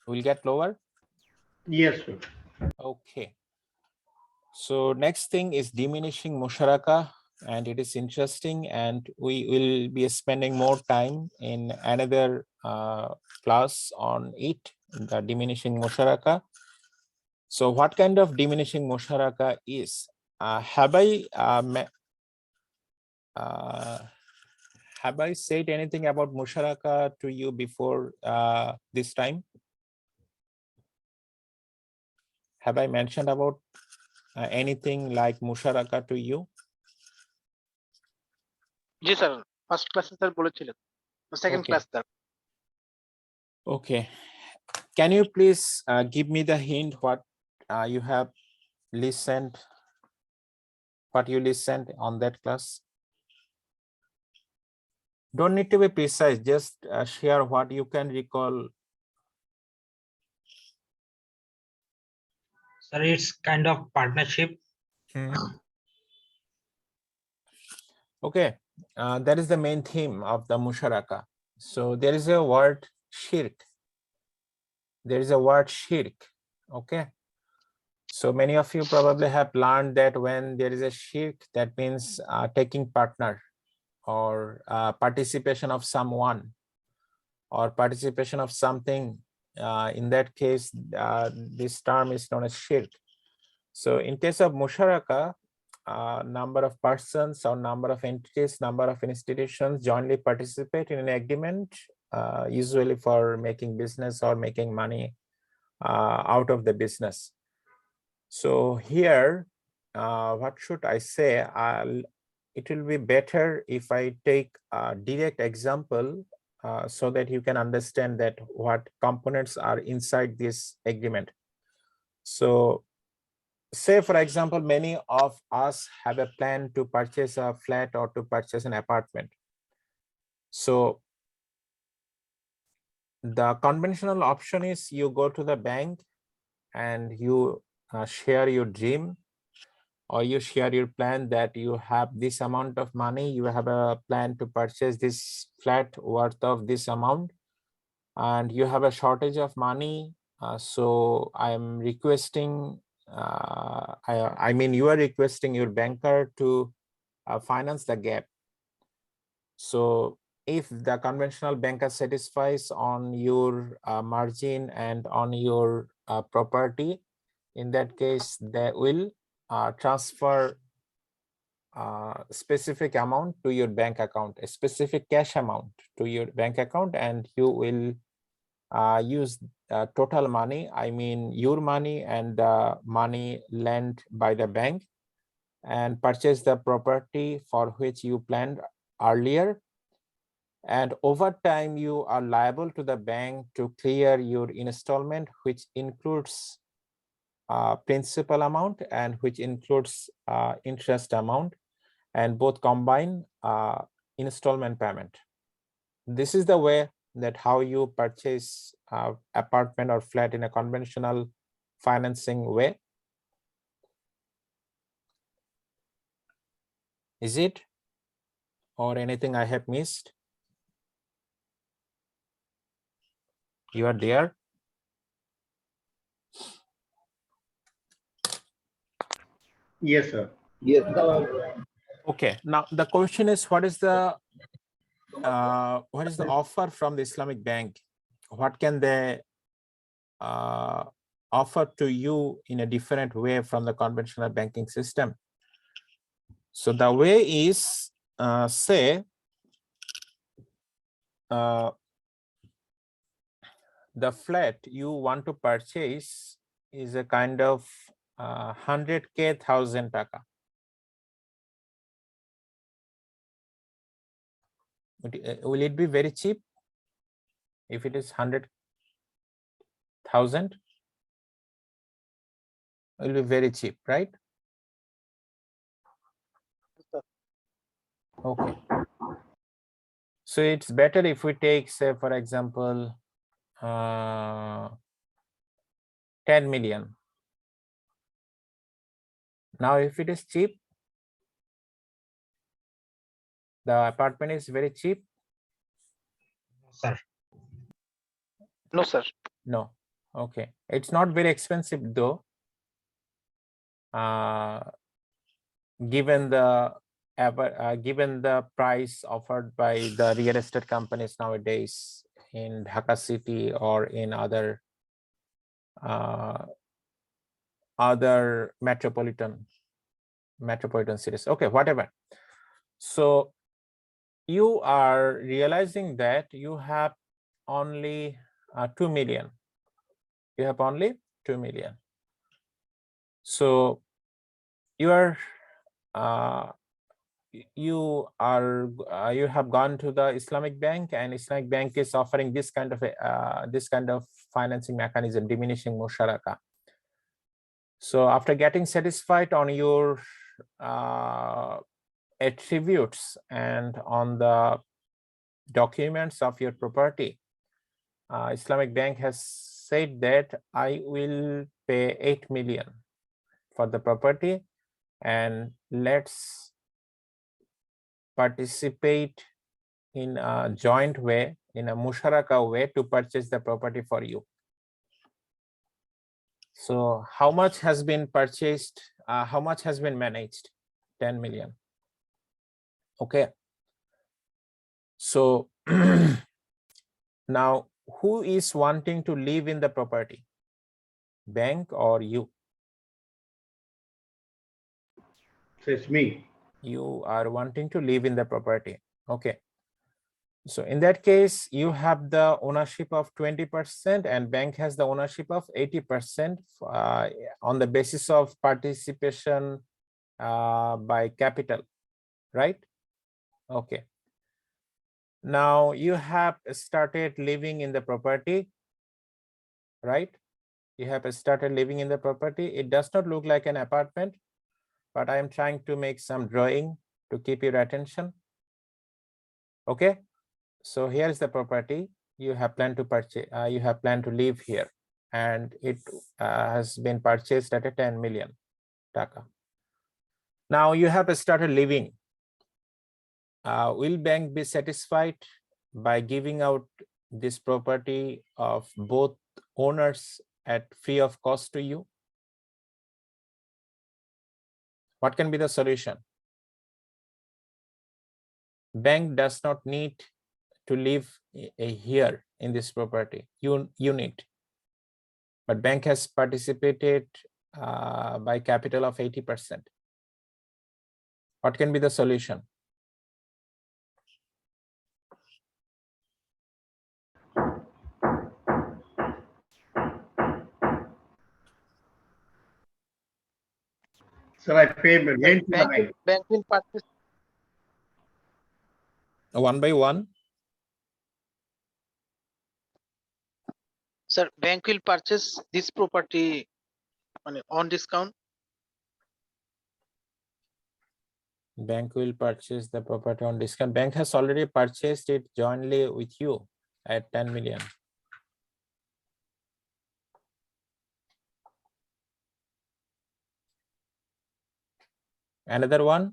Will get lower. Yes, sir. Okay. So next thing is diminishing musharakah. and it is interesting, and we will be spending more time in another class on it, the diminishing musharakah. So what kind of diminishing musharakah is? Have I said anything about musharakah to you before this time? Have I mentioned about anything like musharakah to you? G sir, first ক্লাসে sir বলেছিলেন, second Okay. Class sir. Okay. Can you please give me the hint what you have listened, what you listened on that class? Don't need to be precise, just share what you can recall. Sir, it's kind of partnership. Okay, that is the main theme of the musharakah. So there is a word shirk. There is a word shirk. Okay. So many of you probably have learned that when there is a shirk, that means taking partner or participation of someone or participation of something. In that case, this term is known as shirk. So in case of musharakah, number of persons or number of entities, number of institutions jointly participate in an agreement, usually for making business or making money out of the business. So here, what should I say? It will be better if I take a direct example so that you can understand that what components are inside this agreement. So say, for example, many of us have a plan to purchase a flat or to purchase an apartment. So the conventional option is you go to the bank and you share your dream, or you share your plan that you have this amount of money, you have a plan to purchase this flat worth of this amount, and you have a shortage of money. So I'm requesting, I mean, you are requesting your banker to finance the gap. So if the conventional banker satisfies on your margin and on your property, in that case, they will transfer specific amount to your bank account, a specific cash amount to your bank account, and you will use total money, I mean your money and the money lent by the bank, and purchase the property for which you planned earlier. And over time, you are liable to the bank to clear your installment, which includes principal amount and which includes interest amount, and both combine installment payment. This is the way that how you purchase apartment or flat in a conventional financing way. Is it? Or anything I have missed? You are there? Yes, sir. Okay. Now the question is, what is the offer from the Islamic bank? What can they offer to you in a different way from the conventional banking system? So the way is, say, the flat you want to purchase is a kind of 100K, 1,000 taka. Will it be very cheap if it is 100,000? It will be very cheap, right? Okay. So it's better if we take, say, for example, 10 million. Now, if it is cheap, the apartment is very cheap. Sir, No sir. No. Okay. It's not very expensive though, given the ever, given the price offered by the real estate companies nowadays in Dhaka city or in other metropolitan cities, okay, whatever. So you are realizing that you have only 2 million. You have only 2 million. So you are you have gone to the Islamic bank, and Islamic bank is offering this kind of financing mechanism, diminishing musharakah. So after getting satisfied on your attributes and on the documents of your property, Islamic bank has said that I will pay 8 million for the property, and let's participate in a joint way, in a musharakah way, to purchase the property for you. So how much has been purchased? How much has been managed? 10 million. Okay. So now who is wanting to live in the property? Bank or you? So it's me. You are wanting to live in the property. Okay. So in that case, you have the ownership of 20% and bank has the ownership of 80% on the basis of participation by capital, right? Okay. Now you have started living in the property, right? You have started living in the property. It does not look like an apartment, but I am trying to make some drawing to keep your attention. Okay. So here is the property you have planned to purchase. You have planned to live here, and it has been purchased at a 10 million taka. Now you have started living. Will bank be satisfied by giving out this property of both owners at free of cost to you? What can be the solution? Bank does not need to live here in this property unit, but bank has participated by capital of 80%. What can be the solution? Sir, I pay rent to the bank. Bank will purchase. One by one? Sir, bank will purchase this property on discount. Bank will purchase the property on discount. Bank has already purchased it jointly with you at 10 million. Another one?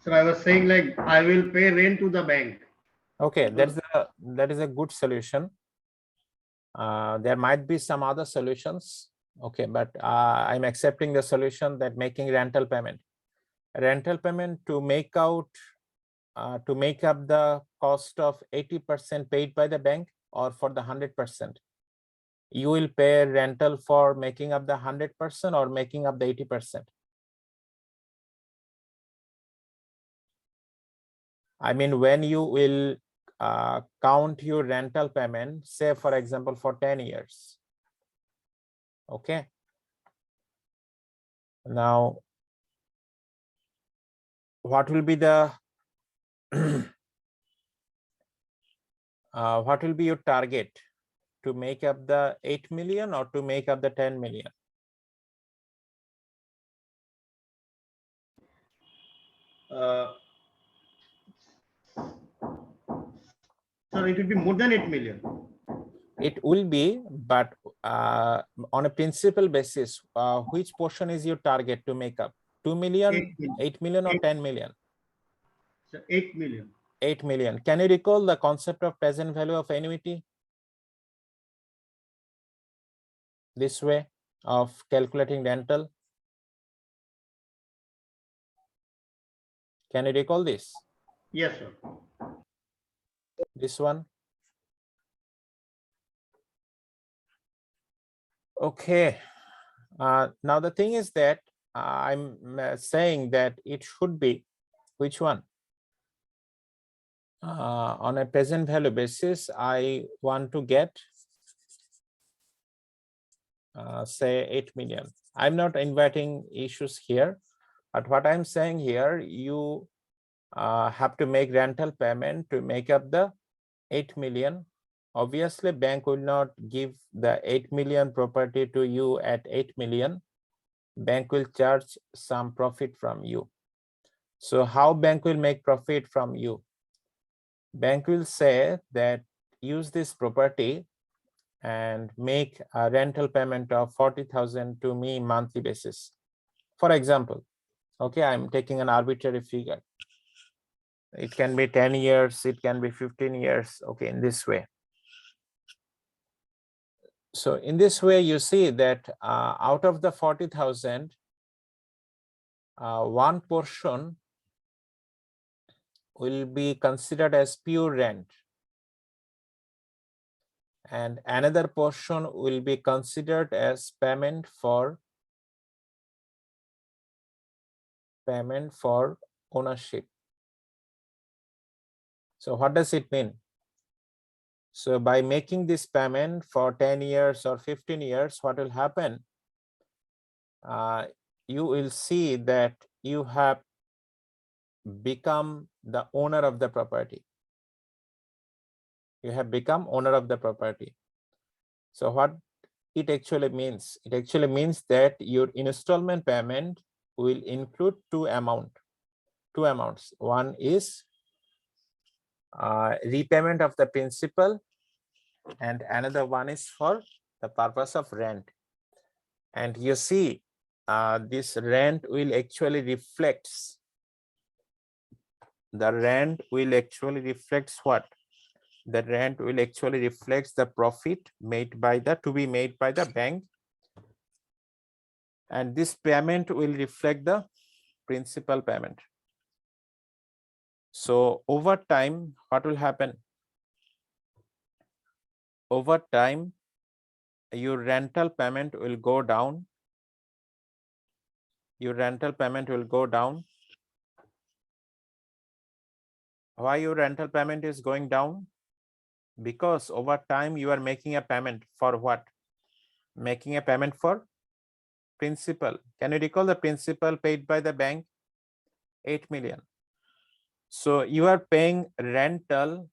Sir, I was saying like I will pay rent to the bank. Okay, that is a good solution. There might be some other solutions. Okay, but I'm accepting the solution that making rental payment. Rental payment to make up the cost of 80% paid by the bank, or for the 100%. You will pay rental for making up the 100% or making up the 80%. I mean, when you will count your rental payment, say for example, for 10 years. Okay. Now, what will be the what will be your target to make up the 8 million or to make up the 10 million? Sir, it will be more than 8 million. It will be, but on a principal basis, which portion is your target to make up? 2 million, 8 million. 8 million, or 10 million? Sir, 8 million. 8 million. Can you recall the concept of present value of annuity? This way of calculating rental? Can you recall this? Yes, sir. This one? Okay. Now the thing is that I'm saying that it should be which one? On a present value basis, I want to get say 8 million. I'm not inviting issues here, but what I'm saying here, you have to make rental payment to make up the 8 million. Obviously, bank will not give the 8 million property to you at 8 million. Bank will charge some profit from you. So how bank will make profit from you? Bank will say that use this property and make a rental payment of 40,000 to me monthly basis. For example, okay, I'm taking an arbitrary figure. It can be 10 years, it can be 15 years, okay, in this way. So in this way, you see that out of the 40,000, one portion will be considered as pure rent, and another portion will be considered as payment for ownership. So what does it mean? So by making this payment for 10 years or 15 years, what will happen? You will see that you have become the owner of the property. You have become owner of the property. So what it actually means? It actually means that your installment payment will include two amounts. One is repayment of the principal, and another one is for the purpose of rent. And you see, this rent will actually reflects. The rent will actually reflects what? The rent will actually reflects the profit made by the to be made by the bank, and this payment will reflect the principal payment. So over time, what will happen? Over time, your rental payment will go down. Your rental payment will go down. Why your rental payment is going down? Because over time you are making a payment for what? Making a payment for principal. Can you recall the principal paid by the bank? 8 million. So you are paying rental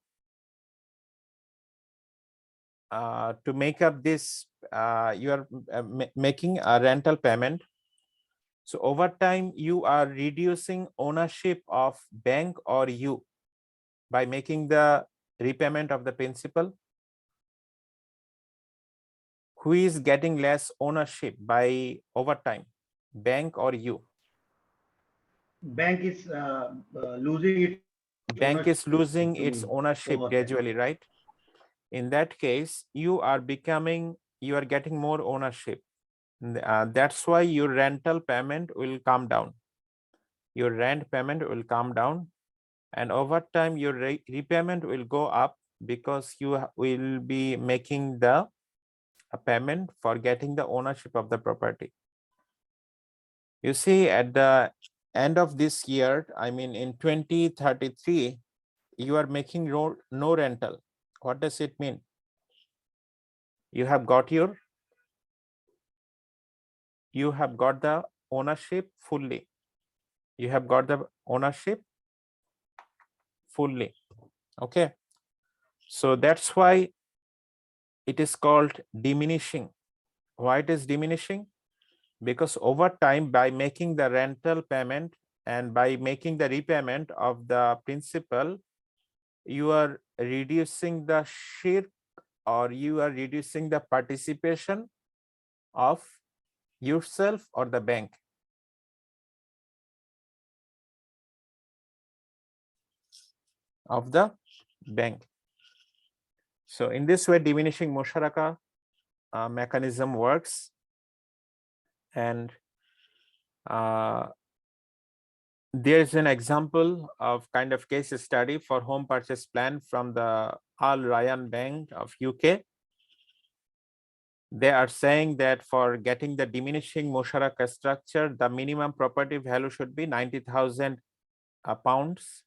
to make up this. You are making a rental payment. So over time you are reducing ownership of bank or you by making the repayment of the principal. Who is getting less ownership by over time, bank or you? Bank is losing its Bank is ownership losing to its me ownership over time. gradually, right? In that case, you are getting more ownership. That's why your rental payment will come down. Your rent payment will come down, and over time your repayment will go up because you will be making the payment for getting the ownership of the property. You see, at the end of this year, I mean in 2033, you are making no rental. What does it mean? You have got the ownership fully. You have got the ownership fully. Okay. So that's why it is called diminishing. Why it is diminishing? Because over time, by making the rental payment and by making the repayment of the principal, you are reducing the share, or you are reducing the participation of yourself or the bank. Of the bank. So in this way, diminishing musharakah mechanism works, and there is an example of kind of case study for home purchase plan from the Al Rayyan Bank of UK. They are saying that for getting the diminishing musharakah structure, the minimum property value should be 90,000 pounds,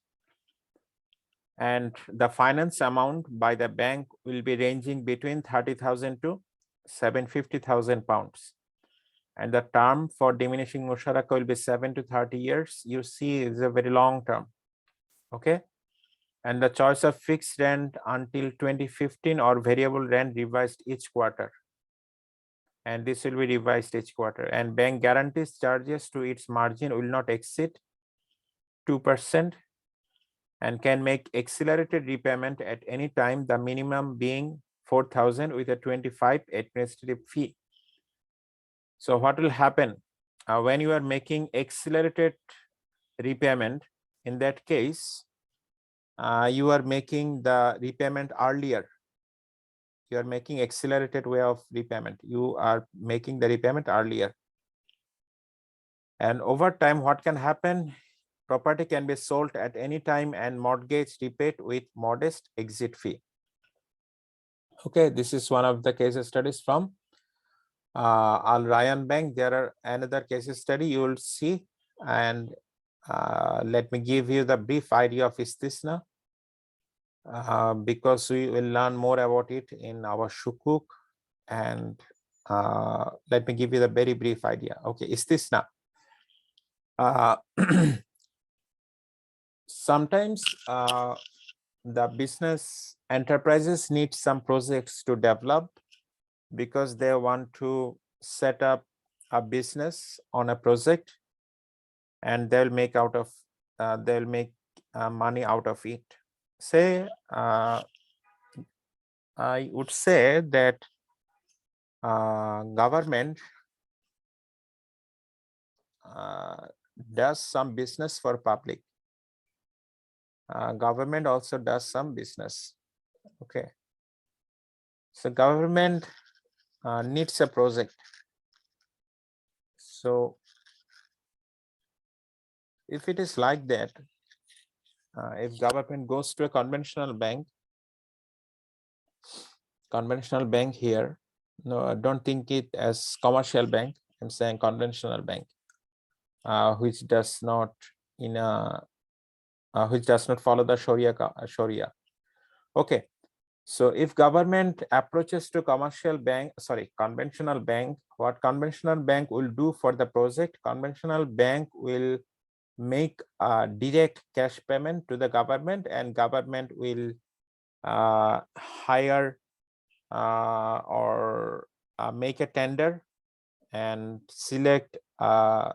and the finance amount by the bank will be ranging between 30,000 to 750,000 pounds. And the term for diminishing musharakah will be 7 to 30 years. You see, it's a very long term. Okay. And the choice of fixed rent until 2015 or variable rent revised each quarter. And this will be revised each quarter. And bank guarantees charges to its margin will not exceed 2% and can make accelerated repayment at any time, the minimum being 4,000 with a 25 administrative fee. So what will happen when you are making accelerated repayment? In that case, you are making the repayment earlier. You are making accelerated way of repayment. You are making the repayment earlier. And over time, what can happen? Property can be sold at any time and mortgage repaid with modest exit fee. Okay, this is one of the case studies from Al Rayyan Bank. There are another case study you will see, and let me give you the brief idea of istisna, because we will learn more about it in our shukuk. And let me give you the very brief idea. Okay, istisna. Sometimes the business enterprises need some projects to develop because they want to set up a business on a project, and they'll make money out of it. Say I would say that government does some business for public. Government also does some business. Okay, so government needs a project. So if it is like that, if government goes to a conventional bank here, no, I don't think it as commercial bank, I'm saying conventional bank, which does not follow the Sharia. Okay, so if government approaches to conventional bank, what conventional bank will do for the project? Conventional bank will make a direct cash payment to the government, and government will hire or make a tender and select an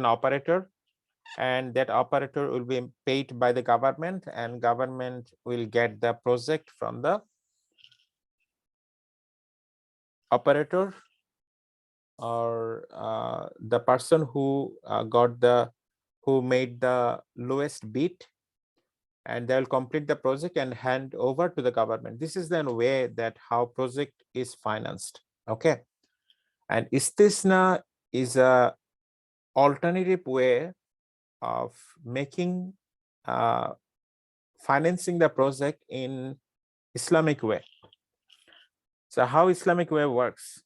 operator, and that operator will be paid by the government, and government will get the project from the operator or the person who made the lowest bid, and they'll complete the project and hand over to the government. This is the way that how project is financed. Okay, and istisna is a alternative way of making financing the project in Islamic way. So how Islamic way works?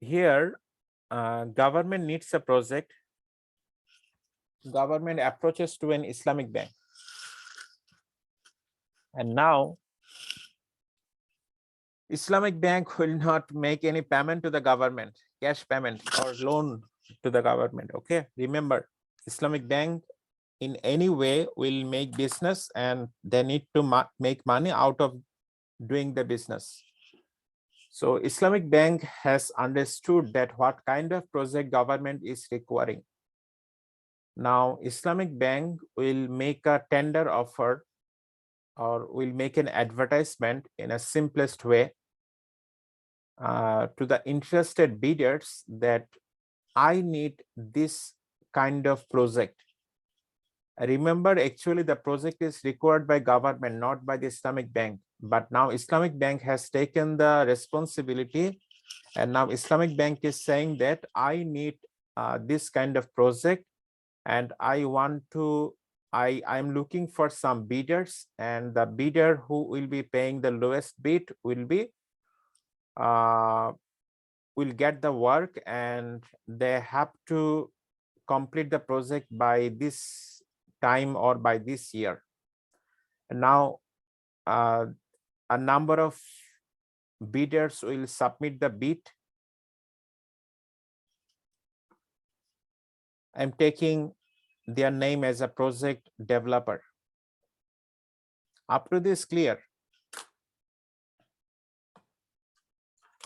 Here, government needs a project. Government approaches to an Islamic bank, and now Islamic bank will not make any payment to the government, cash payment or loan to the government. Okay, remember, Islamic bank in any way will make business, and they need to make money out of doing the business. So Islamic bank has understood that what kind of project government is requiring. Now Islamic bank will make a tender offer or will make an advertisement in a simplest way to the interested bidders that I need this kind of project. Remember, actually the project is required by government, not by the Islamic bank. But now Islamic bank has taken the responsibility, and now Islamic bank is saying that I need this kind of project, and I'm looking for some bidders, and the bidder who will be paying the lowest bid will get the work, and they have to complete the project by this time or by this year. And now a number of bidders will submit the bid. I'm taking their name as a project developer. Up to this clear?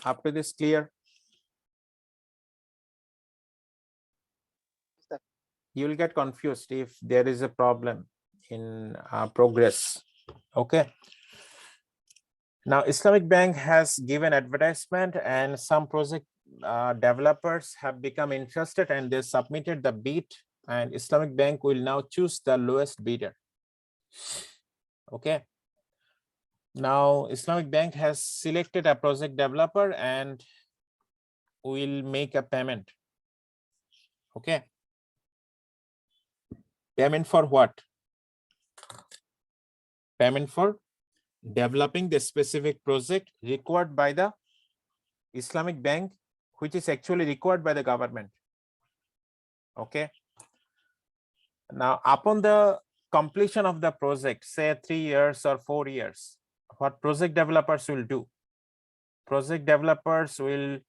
Up to this clear? You will get confused if there is a problem in progress. Okay. Now, Islamic Bank has given advertisement, and some project developers have become interested, and they submitted the bid, and Islamic Bank will now choose the lowest bidder. Okay. Now, Islamic Bank has selected a project developer and will make a payment. Okay. Payment for what? Payment for developing the specific project required by the Islamic Bank, which is actually required by the government. Okay. Now, upon the completion of the project, say 3 years or 4 years, what project developers will do? Project developers will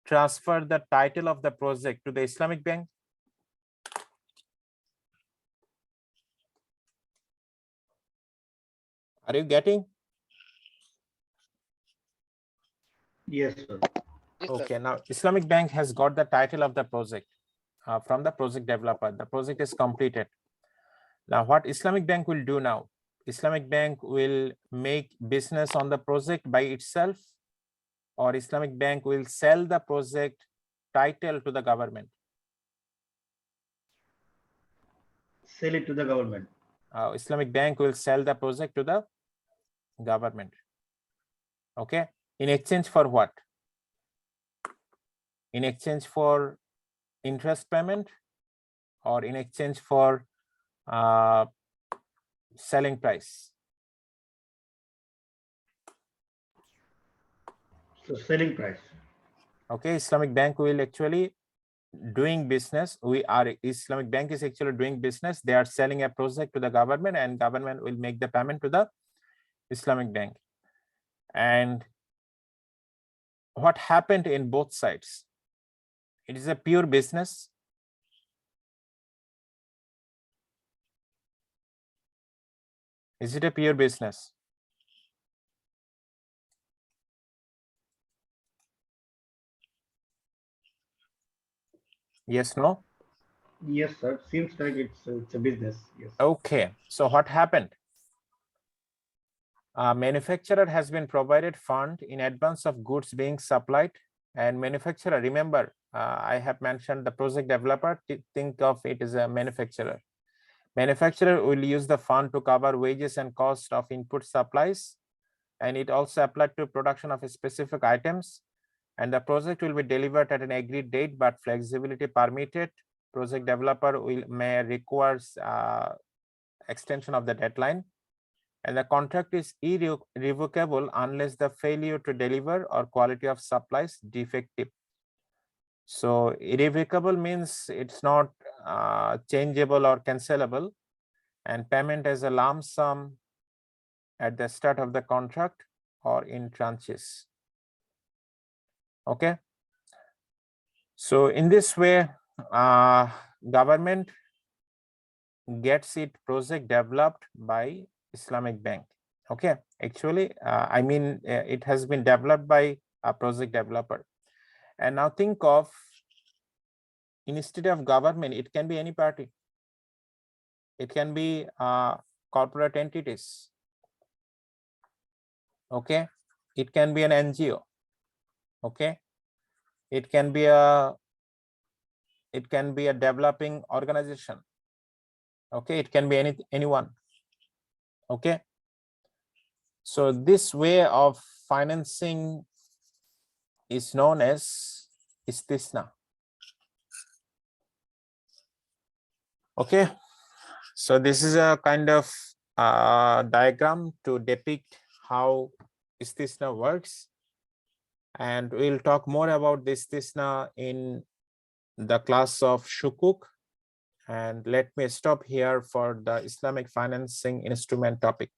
transfer the title of the project to the Islamic Bank. Are you getting? Yes, sir. Okay, now Islamic Bank has got the title of the project from the project developer. The project is completed. Now, what Islamic Bank will do now? Islamic Bank will make business on the project by itself, or Islamic Bank will sell the project title to the government. Sell it to the government. Islamic Bank will sell the project to the government. Okay. In exchange for what? In exchange for interest payment, or in exchange for selling price? So selling price. Okay, Islamic Bank will actually doing business. Islamic Bank is actually doing business. They are selling a project to the government, and government will make the payment to the Islamic Bank. And what happened in both sides? It is a pure business. Is it a pure business? Yes, no? Yes, sir. Seems like it's a business. Yes. Okay, so what happened? Manufacturer has been provided fund in advance of goods being supplied, and manufacturer, remember, I have mentioned the project developer, think of it as a manufacturer. Manufacturer will use the fund to cover wages and cost of input supplies, and it also applied to production of specific items, and the project will be delivered at an agreed date, but flexibility permitted. Project developer may require extension of the deadline, and the contract is irrevocable unless the failure to deliver or quality of supplies defective. So irrevocable means it's not changeable or cancelable, and payment as a lump sum at the start of the contract or in tranches. Okay. So in this way, government gets its project developed by Islamic Bank. Okay, actually, I mean, it has been developed by a project developer. And now think of, instead of government, it can be any party. It can be corporate entities. Okay, it can be an NGO. Okay, it can be a developing organization. Okay, it can be anyone. Okay, so this way of financing is known as istisna. Okay, so this is a kind of diagram to depict how istisna works, and we'll talk more about this istisna in the class of shukuk. And let me stop here for the Islamic financing instrument topic.